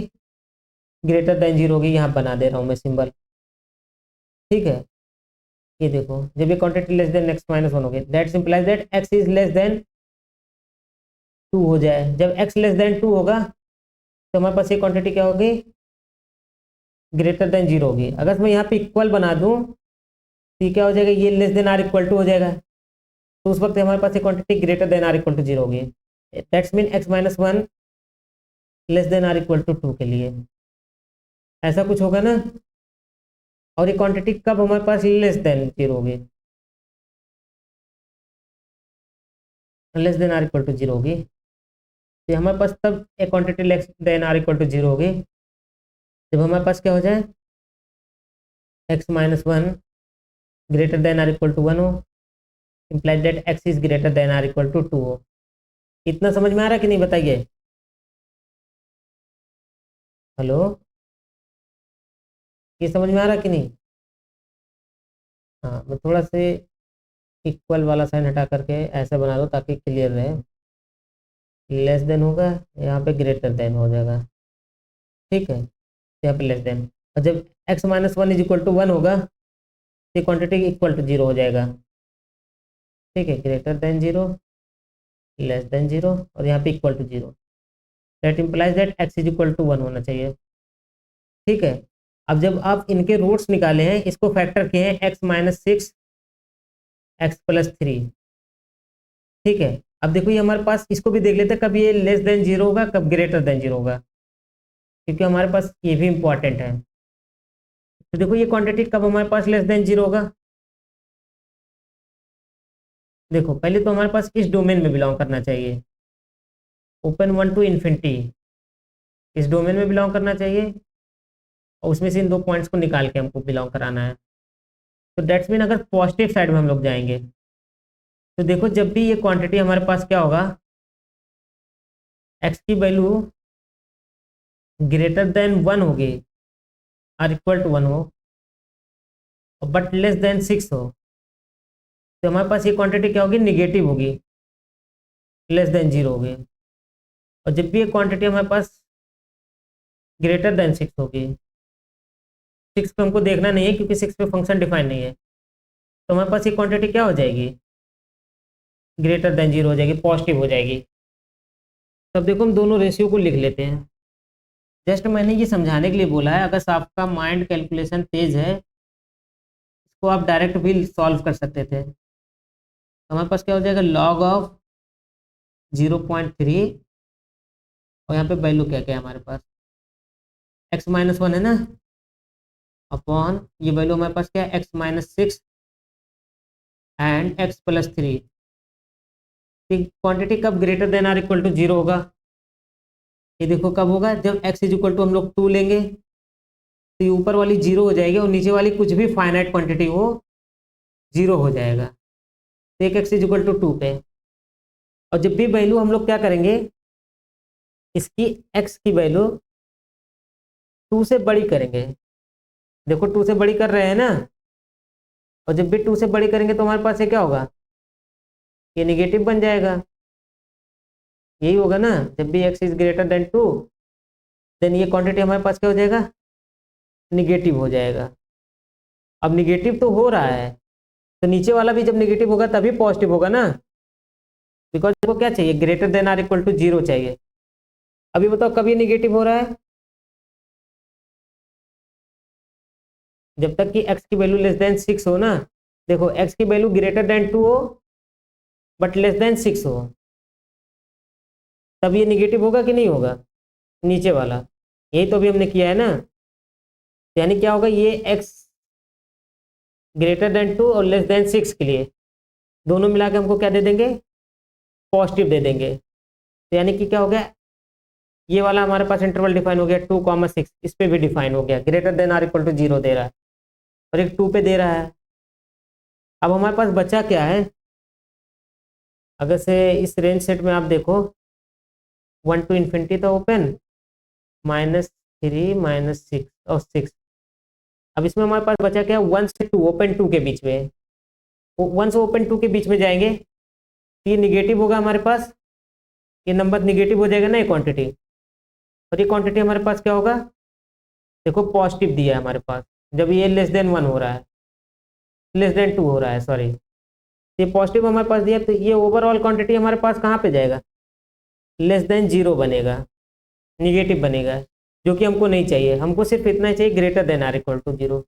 ग्रेटर देन 0 होगी। यहाँ बना दे रहा हूँ मैं सिंबल, ठीक है। ये देखो जब ये क्वांटिटी लेस देन x-1 होगी that सिंपलाइज that x is less than 2 हो जाए। जब x लेस देन 2 होगा तो हमारे पास ये क्वांटिटी क्या होगी ग्रेटर देन 0 होगी। अगर मैं यहाँ पे इक्वल बना दूँ तो ये क्या हो जाएगा ये less than or equal to हो जाएगा, तो उस वक्त हमारे पास ये quantity greater than or equal to 0 होगी। That's mean x-1 less than or equal to 2 के लिए ऐसा कुछ होगा ना। और ये क्वांटिटी कब हमारे पास लेस देन 0 होगी, less than or equal to 0 होगी। तो हमारे पास तब एक quantity less than or equal to 0 होगी जब हमारे पास क्या हो जाए x-1 greater than or equal to 1 हो, implied that x is greater than or equal to 2 हो। इतना समझ में आ रहा है कि नहीं बताइए। हेलो, ये समझ में आ रहा है कि नहीं। हाँ मैं थोड़ा से इक्वल वाला साइन हटा करके ऐसा बना दो ताकि क्लियर रहे। लेस देन होगा यहाँ पे ग्रेटर देन हो जाएगा, ठीक है, यहाँ पे लेस देन। और जब x-1 इज इक्वल टू 1 होगा तो क्वांटिटी इक्वल टू 0 हो जाएगा, ठीक है। ग्रेटर देन 0 लेस देन 0 और यहाँ पे equal to 0 that implies that x is equal to 1 होना चाहिए, ठीक है। अब जब आप इनके रूट्स निकाले हैं इसको फैक्टर किए हैं x-6 x+3, ठीक है। अब देखो ये हमारे पास इसको भी देख लेते हैं कब ये लेस देन 0 होगा कब ग्रेटर देन 0 होगा, क्योंकि हमारे पास ये भी इंपॉर्टेंट है। तो देखो ये क्वांटिटी कब हमारे पास लेस देन 0 होगा। देखो पहले तो हमारे पास इस डोमेन में बिलोंग करना चाहिए, ओपन 1 टू इन्फिनिटी इस डोमेन में बिलोंग करना चाहिए और उसमें से इन दो पॉइंट्स को निकाल के हमको बिलोंग कराना है। तो दैट्स मीन अगर पॉजिटिव साइड में हम लोग जाएंगे तो देखो जब भी ये क्वांटिटी हमारे पास क्या होगा x की वैल्यू ग्रेटर देन 1 होगी आर इक्वल टू 1 हो बट लेस देन 6 हो तो हमारे पास ये क्वांटिटी क्या होगी निगेटिव होगी, लेस देन 0 होगी। और जब भी ये क्वांटिटी हमारे पास ग्रेटर देन 6 होगी, 6 पे हमको देखना नहीं है क्योंकि 6 पे फंक्शन डिफाइन नहीं है, तो हमारे पास ये क्वांटिटी क्या हो जाएगी ग्रेटर देन 0 हो जाएगी, पॉजिटिव हो जाएगी। तब देखो हम दोनों रेशियो को लिख लेते हैं। जस्ट मैंने ये समझाने के लिए बोला है, अगर आपका माइंड कैलकुलेशन तेज है इसको आप डायरेक्ट भी सॉल्व कर सकते थे। तो हमारे पास क्या हो जाएगा log ऑफ 0.3 और यहाँ पे वैल्यू क्या क्या है हमारे पास x-1 है ना, अपॉन ये वैल्यू हमारे पास क्या है x-6 एंड x+3। क्वांटिटी कब greater than or equal to 0 होगा, ये देखो कब होगा जब x इज इक्वल टू हम लोग 2 लेंगे तो ये ऊपर वाली 0 हो जाएगी और नीचे वाली कुछ भी फाइनाइट क्वांटिटी हो 0 हो जाएगा। तो एक x इज इक्वल टू 2 पे, और जब भी वैल्यू हम लोग क्या करेंगे इसकी x की वैल्यू 2 से बड़ी करेंगे। देखो 2 से बड़ी कर रहे हैं ना, और जब भी 2 से बड़ी करेंगे तो हमारे पास ये क्या होगा ये निगेटिव बन जाएगा, यही होगा ना। जब भी x is greater than 2 then ये क्वांटिटी हमारे पास क्या हो जाएगा निगेटिव हो जाएगा। अब निगेटिव तो हो रहा है, तो नीचे वाला भी जब निगेटिव होगा तभी पॉजिटिव होगा ना, बिकॉज आपको क्या चाहिए, greater than or equal to 0 चाहिए। अभी बताओ कभी निगेटिव हो रहा है, जब तक कि x की वैल्यू लेस देन 6 हो ना। देखो x की वैल्यू ग्रेटर देन 2 हो बट लेस देन 6 हो, तब ये निगेटिव होगा कि नहीं होगा, नीचे वाला। यही तो अभी हमने किया है ना, यानी क्या होगा, ये x ग्रेटर देन 2 और लेस देन 6 के लिए दोनों मिला के हमको क्या दे देंगे, पॉजिटिव दे देंगे। तो यानी कि क्या हो गया, ये वाला हमारे पास इंटरवल डिफाइन हो गया 2,6, इस पे भी डिफाइन हो गया, greater than or equal to 0 दे रहा है और एक 2 पे दे रहा है। अब हमारे पास बचा क्या है, अगर से इस रेंज सेट में आप देखो 1 टू इन्फिनिटी था ओपन, -3 -6 और 6। अब इसमें हमारे पास बचा क्या, 1 से 2, ओपन 2 के बीच में, 1 से ओपन 2 के बीच में जाएंगे, ये निगेटिव होगा हमारे पास, ये नंबर निगेटिव हो जाएगा ना ये क्वांटिटी, और ये क्वांटिटी हमारे पास क्या होगा, देखो पॉजिटिव दिया है हमारे पास, जब ये लेस देन 1 हो रहा है, लेस देन 2 हो रहा है सॉरी, ये पॉजिटिव हमारे पास दिया, तो ये ओवरऑल क्वांटिटी हमारे पास कहाँ पे जाएगा, लेस देन 0 बनेगा, निगेटिव बनेगा, जो कि हमको नहीं चाहिए, हमको सिर्फ इतना ही चाहिए greater than or equal to 0।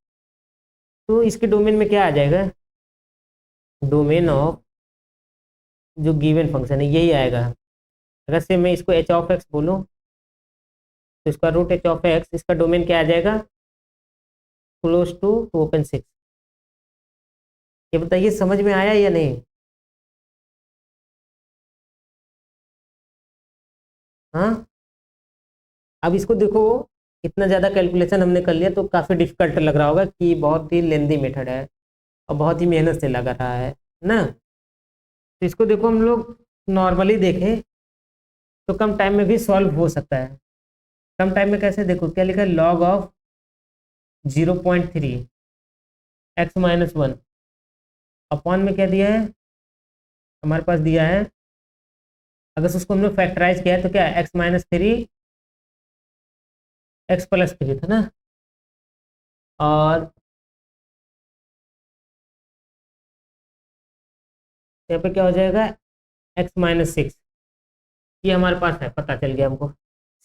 तो इसके डोमेन में क्या आ जाएगा, डोमेन ऑफ जो गिवन फंक्शन है यही आएगा। अगर से मैं इसको एच ऑफ एक्स बोलूँ तो इसका रूट एच ऑफ एक्स, इसका डोमेन क्या आ जाएगा, क्लोज टू ओपन 6। ये बताइए समझ में आया या नहीं। हाँ, अब इसको देखो, इतना ज़्यादा कैलकुलेशन हमने कर लिया तो काफ़ी डिफिकल्ट लग रहा होगा कि बहुत ही लेंदी मेथड है और बहुत ही मेहनत से लग रहा है ना। तो इसको देखो हम लोग नॉर्मली देखें तो कम टाइम में भी सॉल्व हो सकता है। कम टाइम में कैसे, देखो क्या लिखा है, लॉग ऑफ 0.3 x-1 अपॉन में क्या दिया है, हमारे पास दिया है, अगर उसको हमने फैक्टराइज किया है तो क्या है, x-3 x+3 था ना, और यहाँ पे क्या हो जाएगा, x-6, ये हमारे पास है, पता चल गया हमको।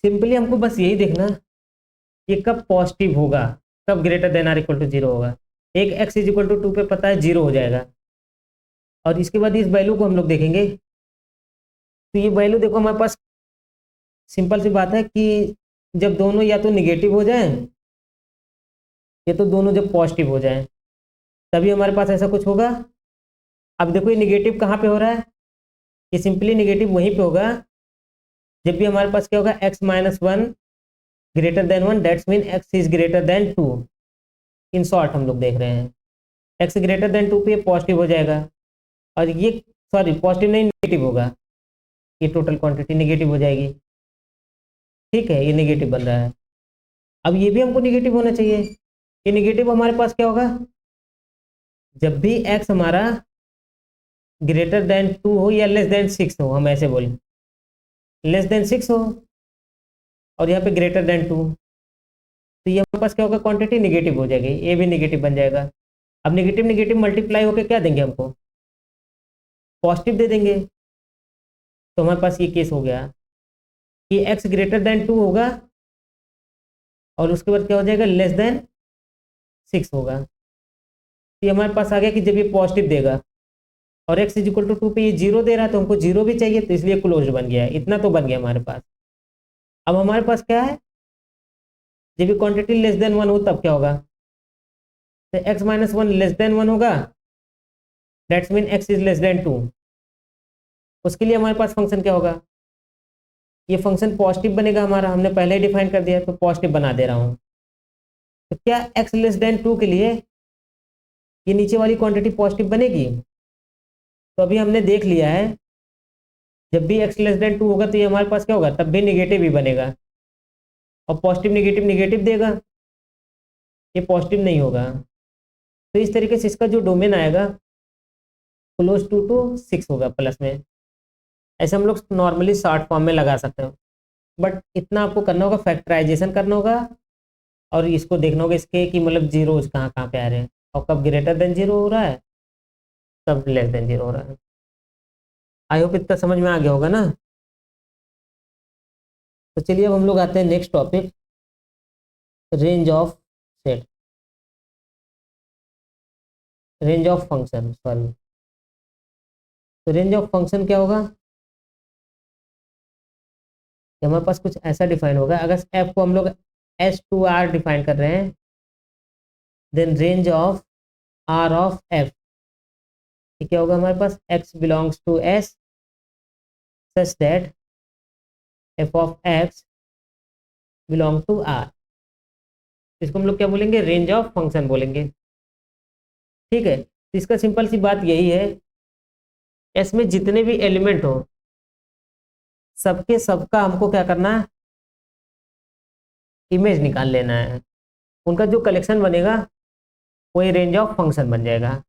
सिंपली हमको बस यही देखना ये कब पॉजिटिव होगा, कब greater than or equal to 0 होगा। एक x इज इक्वल टू 2 पे पता है 0 हो जाएगा, और इसके बाद इस वैल्यू को हम लोग देखेंगे, तो ये वैल्यू देखो हमारे पास सिंपल सी बात है कि जब दोनों या तो निगेटिव हो जाएं या तो दोनों जब पॉजिटिव हो जाएं तभी हमारे पास ऐसा कुछ होगा। अब देखो ये निगेटिव कहाँ पे हो रहा है, ये सिंपली निगेटिव वहीं पे होगा जब भी हमारे पास क्या होगा, x-1 greater then 1, that's mean x is greater than 2। In short हम लोग देख रहे हैं x ग्रेटर देन 2 पे ये पॉजिटिव हो जाएगा, और ये सॉरी पॉजिटिव नहीं नेगेटिव होगा, ये टोटल क्वांटिटी नेगेटिव हो जाएगी। ठीक है, ये नेगेटिव बन रहा है। अब ये भी हमको नेगेटिव होना चाहिए, ये नेगेटिव हमारे पास क्या होगा, जब भी x हमारा ग्रेटर देन 2 हो या लेस देन 6 हो, हम ऐसे बोलें लेस देन 6 हो और यहाँ पे ग्रेटर देन 2, तो ये हमारे पास क्या होगा, क्वांटिटी नेगेटिव हो जाएगी, ये भी नेगेटिव बन जाएगा। अब नेगेटिव नेगेटिव मल्टीप्लाई होकर क्या देंगे हमको, पॉजिटिव दे देंगे। तो हमारे पास ये केस हो गया कि x ग्रेटर देन 2 होगा और उसके बाद क्या हो जाएगा, लेस देन 6 होगा। तो ये हमारे पास आ गया कि जब ये पॉजिटिव देगा और x इज इक्वल टू 2 पे ये 0 दे रहा है तो हमको 0 भी चाहिए, तो इसलिए क्लोज बन गया है, इतना तो बन गया हमारे पास। अब हमारे पास क्या है, जब ये क्वांटिटी लेस देन 1 हो तब क्या होगा, तो x-1 लेस देन 1 होगा, that's mean x is less than 2। उसके लिए हमारे पास फंक्शन क्या होगा, ये फंक्शन पॉजिटिव बनेगा हमारा, हमने पहले ही डिफाइन कर दिया तो पॉजिटिव बना दे रहा हूँ। तो क्या x लेस देन 2 के लिए ये नीचे वाली क्वांटिटी पॉजिटिव बनेगी। तो अभी हमने देख लिया है जब भी x लेस देन 2 होगा तो ये हमारे पास क्या होगा, तब भी निगेटिव ही बनेगा, और पॉजिटिव निगेटिव निगेटिव देगा, ये पॉजिटिव नहीं होगा। तो इस तरीके से इसका जो डोमेन आएगा क्लोज टू 6 होगा प्लस में। ऐसे हम लोग नॉर्मली शॉर्ट फॉर्म में लगा सकते हैं, बट इतना आपको करना होगा, फैक्टराइजेशन करना होगा और इसको देखना होगा इसके कि मतलब जीरोज कहाँ कहाँ पे आ रहे हैं, और कब ग्रेटर देन जीरो हो रहा है, कब लेस देन जीरो हो रहा है। आई होप इतना समझ में आ गया होगा ना। तो चलिए अब हम लोग आते हैं next topic, range of set, range of function sorry. तो रेंज ऑफ फंक्शन क्या होगा कि हमारे पास कुछ ऐसा डिफाइन होगा, अगर एफ को हम लोग एस टू आर डिफाइन कर रहे हैं, then range of R of f क्या होगा हमारे पास, x belongs to S such that f of x belong to R. इसको हम लोग क्या बोलेंगे, रेंज ऑफ फंक्शन बोलेंगे। ठीक है, तो इसका सिंपल सी बात यही है, एस में जितने भी एलिमेंट हो सबके सबका हमको क्या करना है, इमेज निकाल लेना है, उनका जो कलेक्शन बनेगा वही रेंज ऑफ फंक्शन बन जाएगा।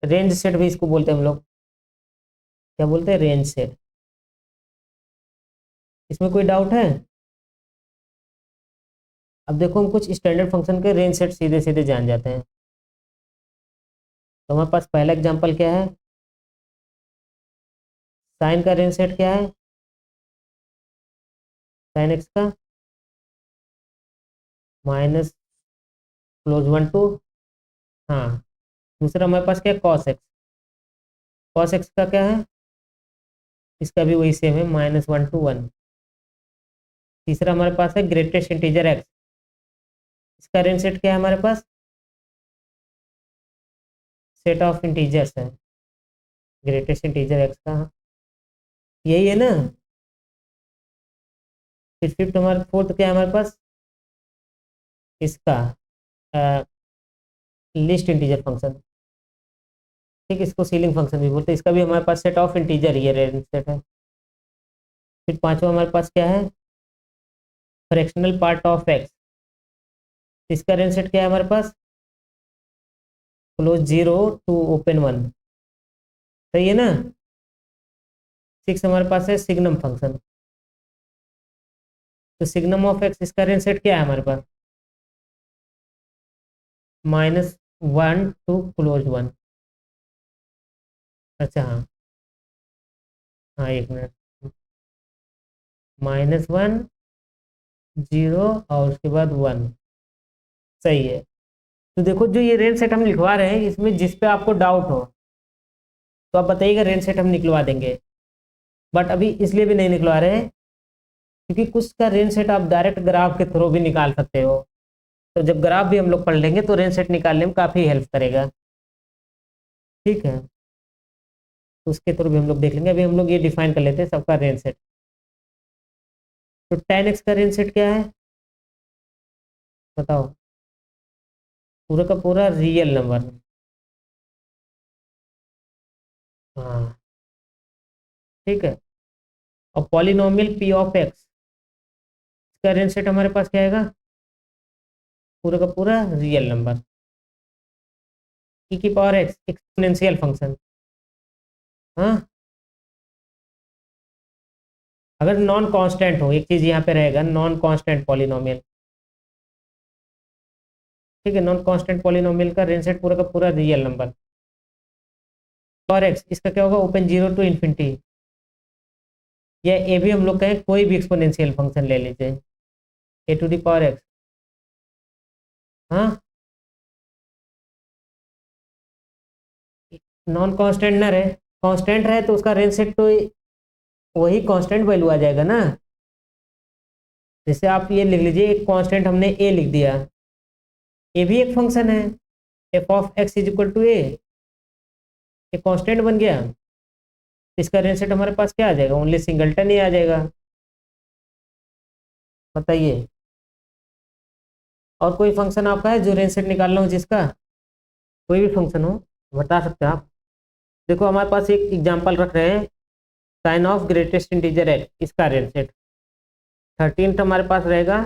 रेंज सेट भी इसको बोलते हैं हम लोग, क्या बोलते हैं, रेंज सेट। इसमें कोई डाउट है? अब देखो हम कुछ स्टैंडर्ड फंक्शन के रेंज सेट सीधे सीधे जान जाते हैं। तो हमारे पास पहला एग्जांपल क्या है, साइन का रेंज सेट क्या है, साइन एक्स का माइनस क्लोज वन टू, हाँ। दूसरा हमारे पास क्या है, कॉस एक्स, कॉस एक्स का क्या है, इसका भी वही सेम है, माइनस वन टू वन। तीसरा हमारे पास है ग्रेटेस्ट इंटीजर एक्स, इसका रेंज सेट क्या है हमारे पास, सेट ऑफ इंटीजर्स है, ग्रेटेस्ट इंटीजर एक्स का, यही है ना। फिर फिफ्थ हमारा, फोर्थ क्या है हमारे पास, इसका लिस्ट इंटीजर फंक्शन, ठीक, इसको सीलिंग फंक्शन भी बोलते हैं, इसका भी हमारे पास सेट ऑफ इंटीजर ये रेंज सेट है। फिर पांचवा हमारे पास क्या है, फ्रैक्शनल पार्ट ऑफ एक्स, इसका रेंज सेट क्या है हमारे पास, close zero to open one, सही है ना। सिक्स हमारे पास है सिग्नम फंक्शन, तो सिग्नम ऑफ एक्स, इसका रेंज सेट क्या है हमारे पास, minus one to close one. अच्छा हाँ, हाँ एक मिनट, माइनस वन, जीरो और उसके बाद वन, सही है। तो देखो जो ये रेंज सेट हम लिखवा रहे हैं, इसमें जिस पे आपको डाउट हो तो आप बताइएगा, रेंज सेट हम निकलवा देंगे। बट अभी इसलिए भी नहीं निकलवा रहे हैं क्योंकि कुछ का रेंज सेट आप डायरेक्ट ग्राफ के थ्रू भी निकाल सकते हो, तो जब ग्राफ भी हम लोग पढ़ लेंगे तो रेंज सेट निकालने में काफ़ी हेल्प करेगा। ठीक है, तो उसके थ्रू भी हम लोग देख लेंगे, अभी हम लोग ये डिफाइन कर लेते हैं सबका रेंज सेट। तो tan x का रेंज सेट क्या है बताओ, पूरा का पूरा रियल नंबर, हाँ ठीक है। और पॉलिनोमियल p ऑफ x, इसका रेंज सेट हमारे पास क्या आएगा, पूरा का पूरा रियल नंबर, e की पावर x एक्सपोनेंशियल फंक्शन, हाँ। अगर नॉन कांस्टेंट हो, एक चीज यहाँ पे रहेगा, नॉन कांस्टेंट पॉलिनोमियल, ठीक है, नॉन कांस्टेंट पॉलिनोमियल का रेंज सेट पूरा का पूरा रियल नंबर। पावर एक्स, इसका क्या होगा, ओपन जीरो टू इन्फिनिटी, या ए भी हम लोग कहें, कोई भी एक्सपोनेंशियल फंक्शन ले लीजिए, ए टू दी पावर एक्स, हाँ। नॉन कांस्टेंट ना रहे, कांस्टेंट रहे तो उसका रेंज सेट तो वही कांस्टेंट वैल्यू आ जाएगा ना। जैसे आप ये लिख लीजिए, एक कांस्टेंट हमने ए लिख दिया, ए भी एक फंक्शन है, F of x is equal to a, एक कांस्टेंट बन गया, इसका रेंज सेट हमारे पास क्या आ जाएगा, ओनली सिंगलटन ही आ जाएगा। बताइए, और कोई फंक्शन आपका है जो रेंज सेट निकालना हो, जिसका कोई भी फंक्शन हो बता सकते हैं आप। देखो हमारे पास एक एग्जांपल रख रहे हैं, sine of greatest integer X, इसका रेंज सेट 13th हमारे पास रहेगा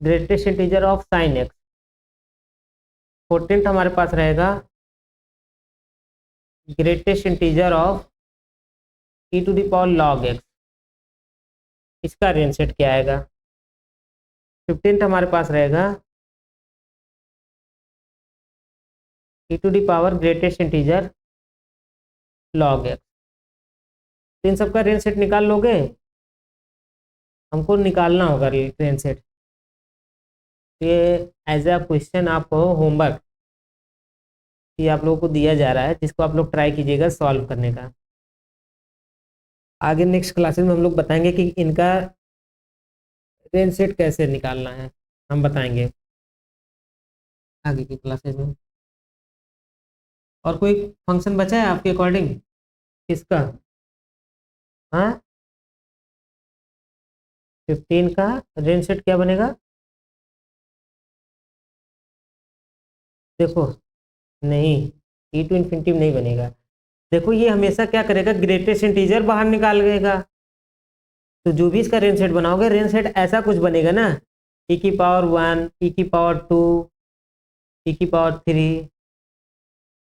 greatest integer of sine X, 14th हमारे पास रहेगा greatest integer of E to the power log X, इसका रेंज सेट क्या आएगा। 15th हमारे पास रहेगा e to the power greatest integer log x। तो इन सबका रेंज सेट निकाल लोगे, हमको निकालना होगा रेंज सेट। ये एज अ क्वेश्चन आपको होमवर्क ये आप लोगों को दिया जा रहा है, जिसको आप लोग ट्राई कीजिएगा सॉल्व करने का। आगे नेक्स्ट क्लासेस में हम लोग बताएंगे कि इनका रेंज सेट कैसे निकालना है, हम बताएंगे आगे की क्लासेस में। और कोई फंक्शन बचा है आपके अकॉर्डिंग किसका? हाँ, 15 का रेंज सेट क्या बनेगा? देखो नहीं, ई टू इन्फिनिटी नहीं बनेगा। देखो ये हमेशा क्या करेगा, ग्रेटेस्ट इंटीजर बाहर निकाल लेगा। तो जो भी इसका रेंज सेट बनाओगे, रेंज सेट ऐसा कुछ बनेगा ना, ई की पावर 1, ई की पावर 2, ई की पावर 3,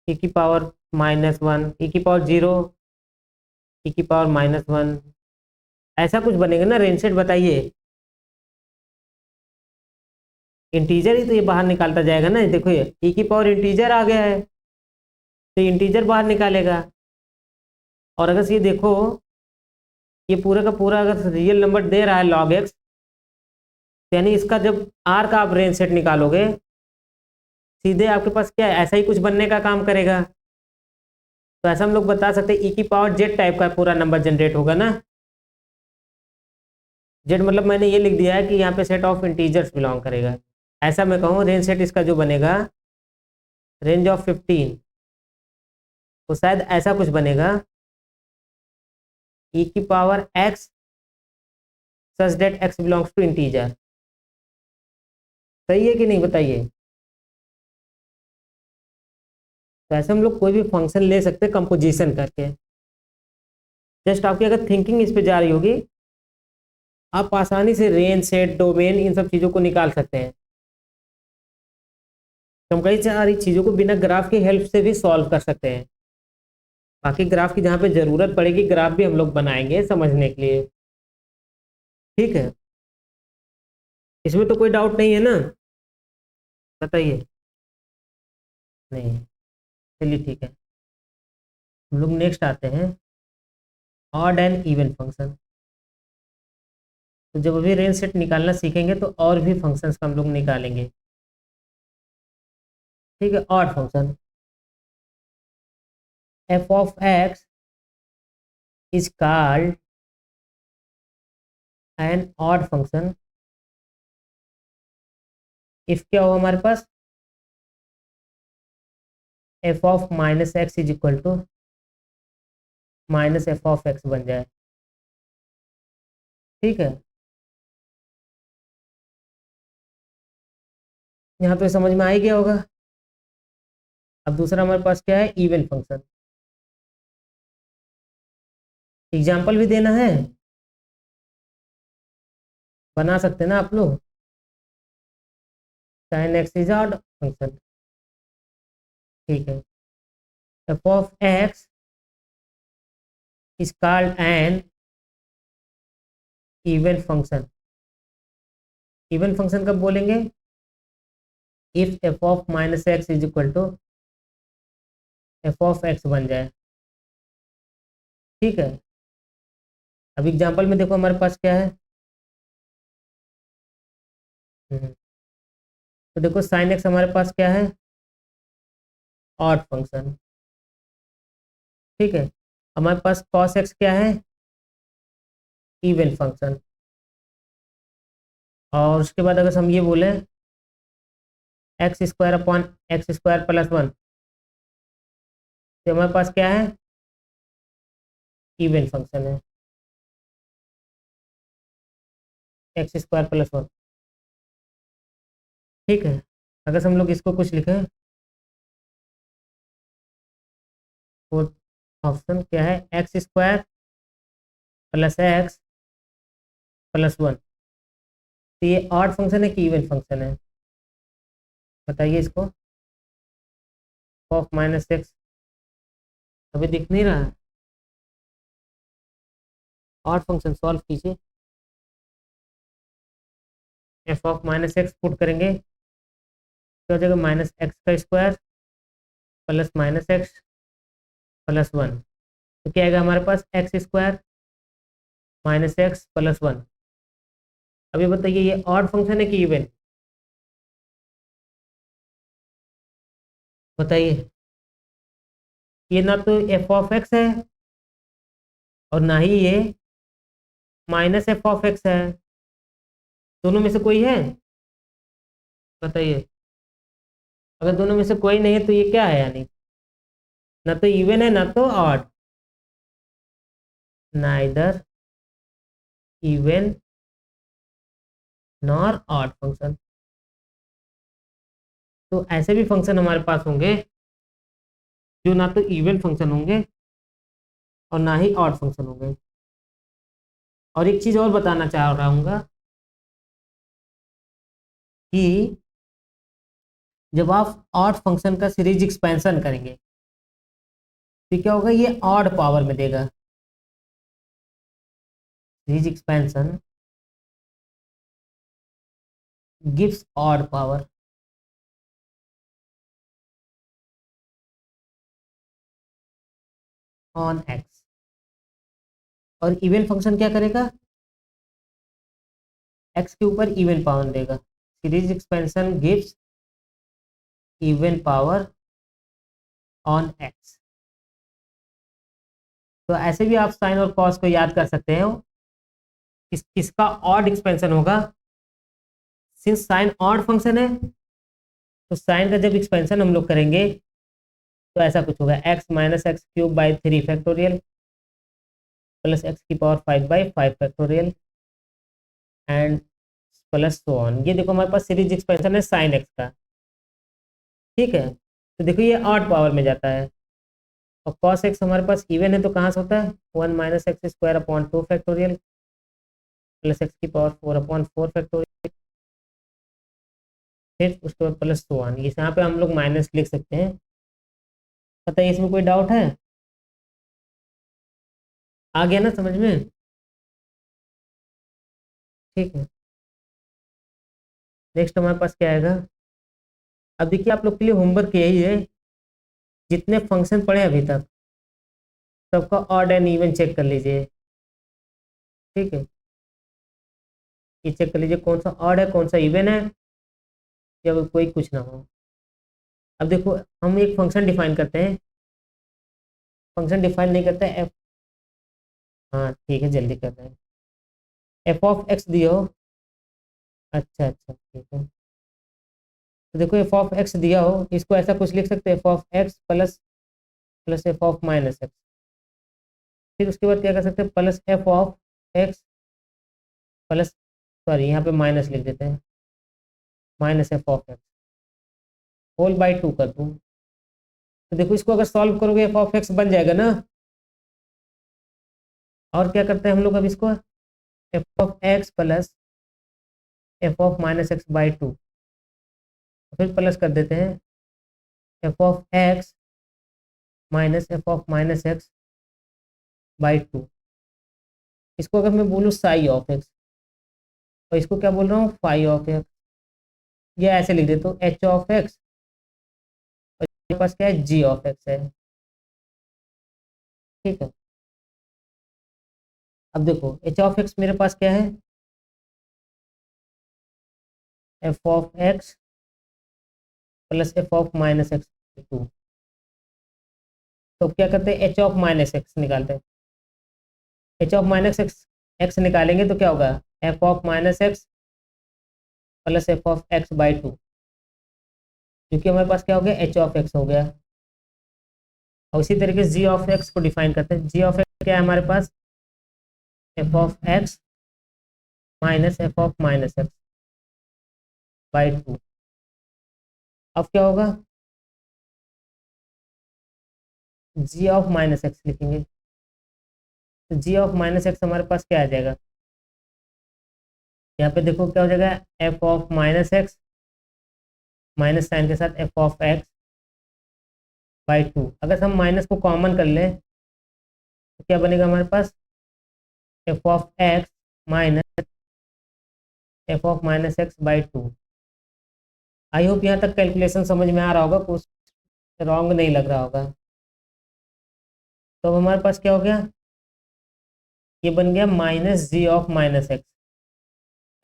ई की पावर -1, ई की पावर 0, ई की पावर -1, ऐसा कुछ बनेगा ना रेंज सेट। बताइए, इंटीजर ही तो ये बाहर निकालता जाएगा ना। देखो ये ई की पावर इंटीजर आ गया है, तो इंटीजर बाहर निकालेगा। और अगर ये देखो, ये पूरा का पूरा अगर रियल नंबर दे रहा है log x, यानी इसका जब r का आप रेंज सेट निकालोगे, सीधे आपके पास क्या है, ऐसा ही कुछ बनने का काम करेगा। तो ऐसा हम लोग बता सकते हैं ई की पावर जेड टाइप का पूरा नंबर जनरेट होगा ना। जेड मतलब मैंने ये लिख दिया है कि यहाँ पे सेट ऑफ इंटीजर्स बिलोंग करेगा। ऐसा मैं कहूँ रेंज सेट इसका जो बनेगा, रेंज ऑफ 15, तो शायद ऐसा कुछ बनेगा, ई की power x such that x belongs to integer. सही है कि नहीं बताइए? तो ऐसे हम लोग कोई भी फंक्शन ले सकते हैं कंपोजिशन करके। जस्ट आपकी अगर थिंकिंग इस पे जा रही होगी, आप आसानी से रेंज सेट डोमेन इन सब चीज़ों को निकाल सकते हैं। तो हम कई सारी चीज़ों को बिना ग्राफ की हेल्प से भी सॉल्व कर सकते हैं। बाकी ग्राफ की जहाँ पे ज़रूरत पड़ेगी, ग्राफ भी हम लोग बनाएंगे समझने के लिए। ठीक है, इसमें तो कोई डाउट नहीं है ना? बताइए। नहीं, चलिए ठीक है। हम लोग नेक्स्ट आते हैं ऑड एंड इवन फंक्शन। तो जब अभी रेंज सेट निकालना सीखेंगे तो और भी फंक्शंस का हम लोग निकालेंगे। ठीक है, odd function f of x is called an odd function if क्या हो हमारे पास, f of minus x is equal to minus F of x बन जाए। ठीक है, यहाँ पे समझ में आ ही गया होगा। अब दूसरा हमारे पास क्या है, इवन फंक्शन। एग्जाम्पल भी देना है, बना सकते हैं ना आप लोग। Sine X is odd function. ठीक है, F of x is called an even function. Even function कब बोलेंगे, if F of minus x is equal to F of x बन जाए। ठीक है, अब एग्जाम्पल में देखो हमारे पास क्या है। तो देखो साइन एक्स हमारे पास क्या है, ऑड फंक्शन। ठीक है, हमारे पास कॉस एक्स क्या है, इवन फंक्शन। और उसके बाद अगर हम ये बोले x square upon x square plus 1, तो हमारे पास क्या है, इवन फंक्शन है, एक्स स्क्वायर प्लस 1। ठीक है, अगर हम लोग इसको कुछ लिखें, फोर्थ ऑप्शन क्या है, x square plus x plus 1। तो ये ऑड फंक्शन है कि इवन फंक्शन है, बताइए इसको। ऑफ माइनस एक्स अभी दिख नहीं रहा है, ऑड फंक्शन सॉल्व कीजिए। F of minus x put करेंगे, क्या हो जाएगा, माइनस एक्स का square plus minus x plus one. तो क्या आएगा हमारे पास, x square minus x plus one. अभी बताइए ये ऑड फंक्शन है कि इवन, बताइए। ये ना तो एफ ऑफ एक्स है और ना ही ये माइनस एफ ऑफ एक्स है, दोनों में से कोई है, बताइए। अगर दोनों में से कोई नहीं है तो ये क्या है, यानी ना तो इवन है ना तो odd, neither even nor odd function. तो ऐसे भी फंक्शन हमारे पास होंगे जो ना तो इवन फंक्शन होंगे और ना ही ऑड फंक्शन होंगे। और एक चीज और बताना चाह रहा हूँ कि जब आप ऑड फंक्शन का सीरीज एक्सपेंशन करेंगे तो क्या होगा, ये ऑड पावर में देगा। Series expansion gives odd power on x. और इवन फंक्शन क्या करेगा, एक्स के ऊपर इवन पावर देगा। Series expansion gives even power on x. तो ऐसे भी आप साइन और कॉस को याद कर सकते हैं। किसका ऑड एक्सपेंशन होगा, सिंस साइन ऑड फंक्शन है तो साइन का जब एक्सपेंशन हम लोग करेंगे तो ऐसा कुछ होगा, x minus x cube by 3 factorial plus x की power 5 by 5 factorial and plus so on. ये देखो हमारे पास सीरीज एक्सपेंशन है साइन एक्स का, ठीक है। तो देखो ये ऑड पावर में जाता है। और कॉस एक्स हमारे पास इवन है तो कहाँ से होता है, 1 minus X square upon 2 factorial plus x की पावर 4 अपॉन 4 फैक्टोरियल, फिर उसके बाद प्लस टू वन। इस यहाँ पे हम लोग माइनस लिख सकते हैं। पता है इसमें कोई डाउट है, आ गया ना समझ में, ठीक है। नेक्स्ट हमारे पास क्या आएगा, अब देखिए आप लोग के लिए होमवर्क यही है, जितने फंक्शन पढ़े अभी तक सबका ऑड एंड इवन चेक कर लीजिए, ठीक है। ये चेक कर लीजिए कौन सा ऑड है कौन सा इवन है, या कोई कुछ ना हो। अब देखो हम एक फंक्शन डिफाइन करते हैं, फंक्शन डिफाइन नहीं करते एफ, हाँ ठीक है जल्दी कर रहे हैं। एफ ऑफ एक्स दियो, अच्छा अच्छा ठीक है। तो देखो एफ ऑफ एक्स दिया हो, इसको ऐसा कुछ लिख सकते हैं, F of X plus plus F of minus X. फिर उसके बाद क्या कर सकते हैं, plus F of X plus, sorry यहाँ पे माइनस लिख देते हैं, minus F of X whole by 2 कर दूँ। तो देखो इसको अगर सॉल्व करोगे एफ ऑफ एक्स बन जाएगा ना। और क्या करते हैं हम लोग अब इसको, F of X plus F of minus x by 2, फिर प्लस कर देते हैं F of x minus F of minus x by 2। इसको अगर मैं बोलूँ साई ऑफ एक्स, और इसको क्या बोल रहा हूँ, फाई ऑफ एक्स, ये ऐसे लिख देते हो एच ऑफ एक्स, और मेरे पास क्या है, जी ऑफ एक्स है, ठीक है। अब देखो एच ऑफ एक्स मेरे पास क्या है, F of X plus F of minus x 2। तो क्या करते हैं, एच ऑफ माइनस एक्स निकालते हैं। H of minus x x निकालेंगे तो क्या होगा, F of minus x plus F of x by 2, क्योंकि हमारे पास क्या हो गया, एच ऑफ एक्स हो गया। और उसी तरीके से जी ऑफ एक्स को डिफाइन करते हैं। जी ऑफ एक्स क्या है हमारे पास, f of x minus F of minus x by 2। अब क्या होगा, जी ऑफ माइनस एक्स लिखेंगे। तो जी ऑफ माइनस एक्स हमारे पास क्या आ जाएगा, यहाँ पे देखो क्या हो जाएगा, F of minus X minus sign के साथ एफ ऑफ एक्स बाई 2। अगर हम माइनस को कॉमन कर लें तो क्या बनेगा हमारे पास, f of x minus F of minus x by 2। I hope यहाँ तक कैलकुलेशन समझ में आ रहा होगा, कुछ रॉन्ग नहीं लग रहा होगा। तो अब हमारे पास क्या हो गया, ये बन गया minus G of minus X,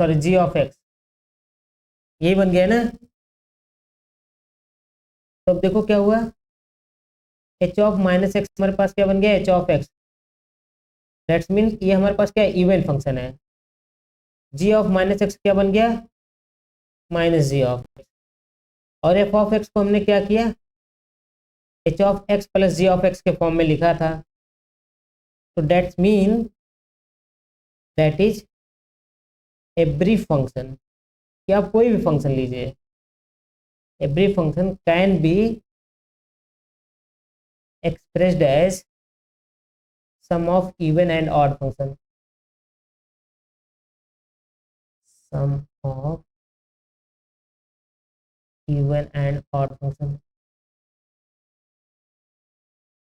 sorry G of X, यही बन गया ना। तो अब देखो क्या हुआ, एच ऑफ माइनस एक्स हमारे पास क्या बन गया, H of x. That's mean ये हमारे पास क्या इवन फंक्शन है। जी ऑफ माइनस एक्स क्या बन गया, माइनस जी ऑफ एक्स। और एफ ऑफ एक्स को हमने क्या किया, H of X plus G of X के फॉर्म में लिखा था। तो that's mean that is every function, कि आप कोई भी फंक्शन लीजिए, every function can be expressed as sum of even and odd function, sum of even and odd function.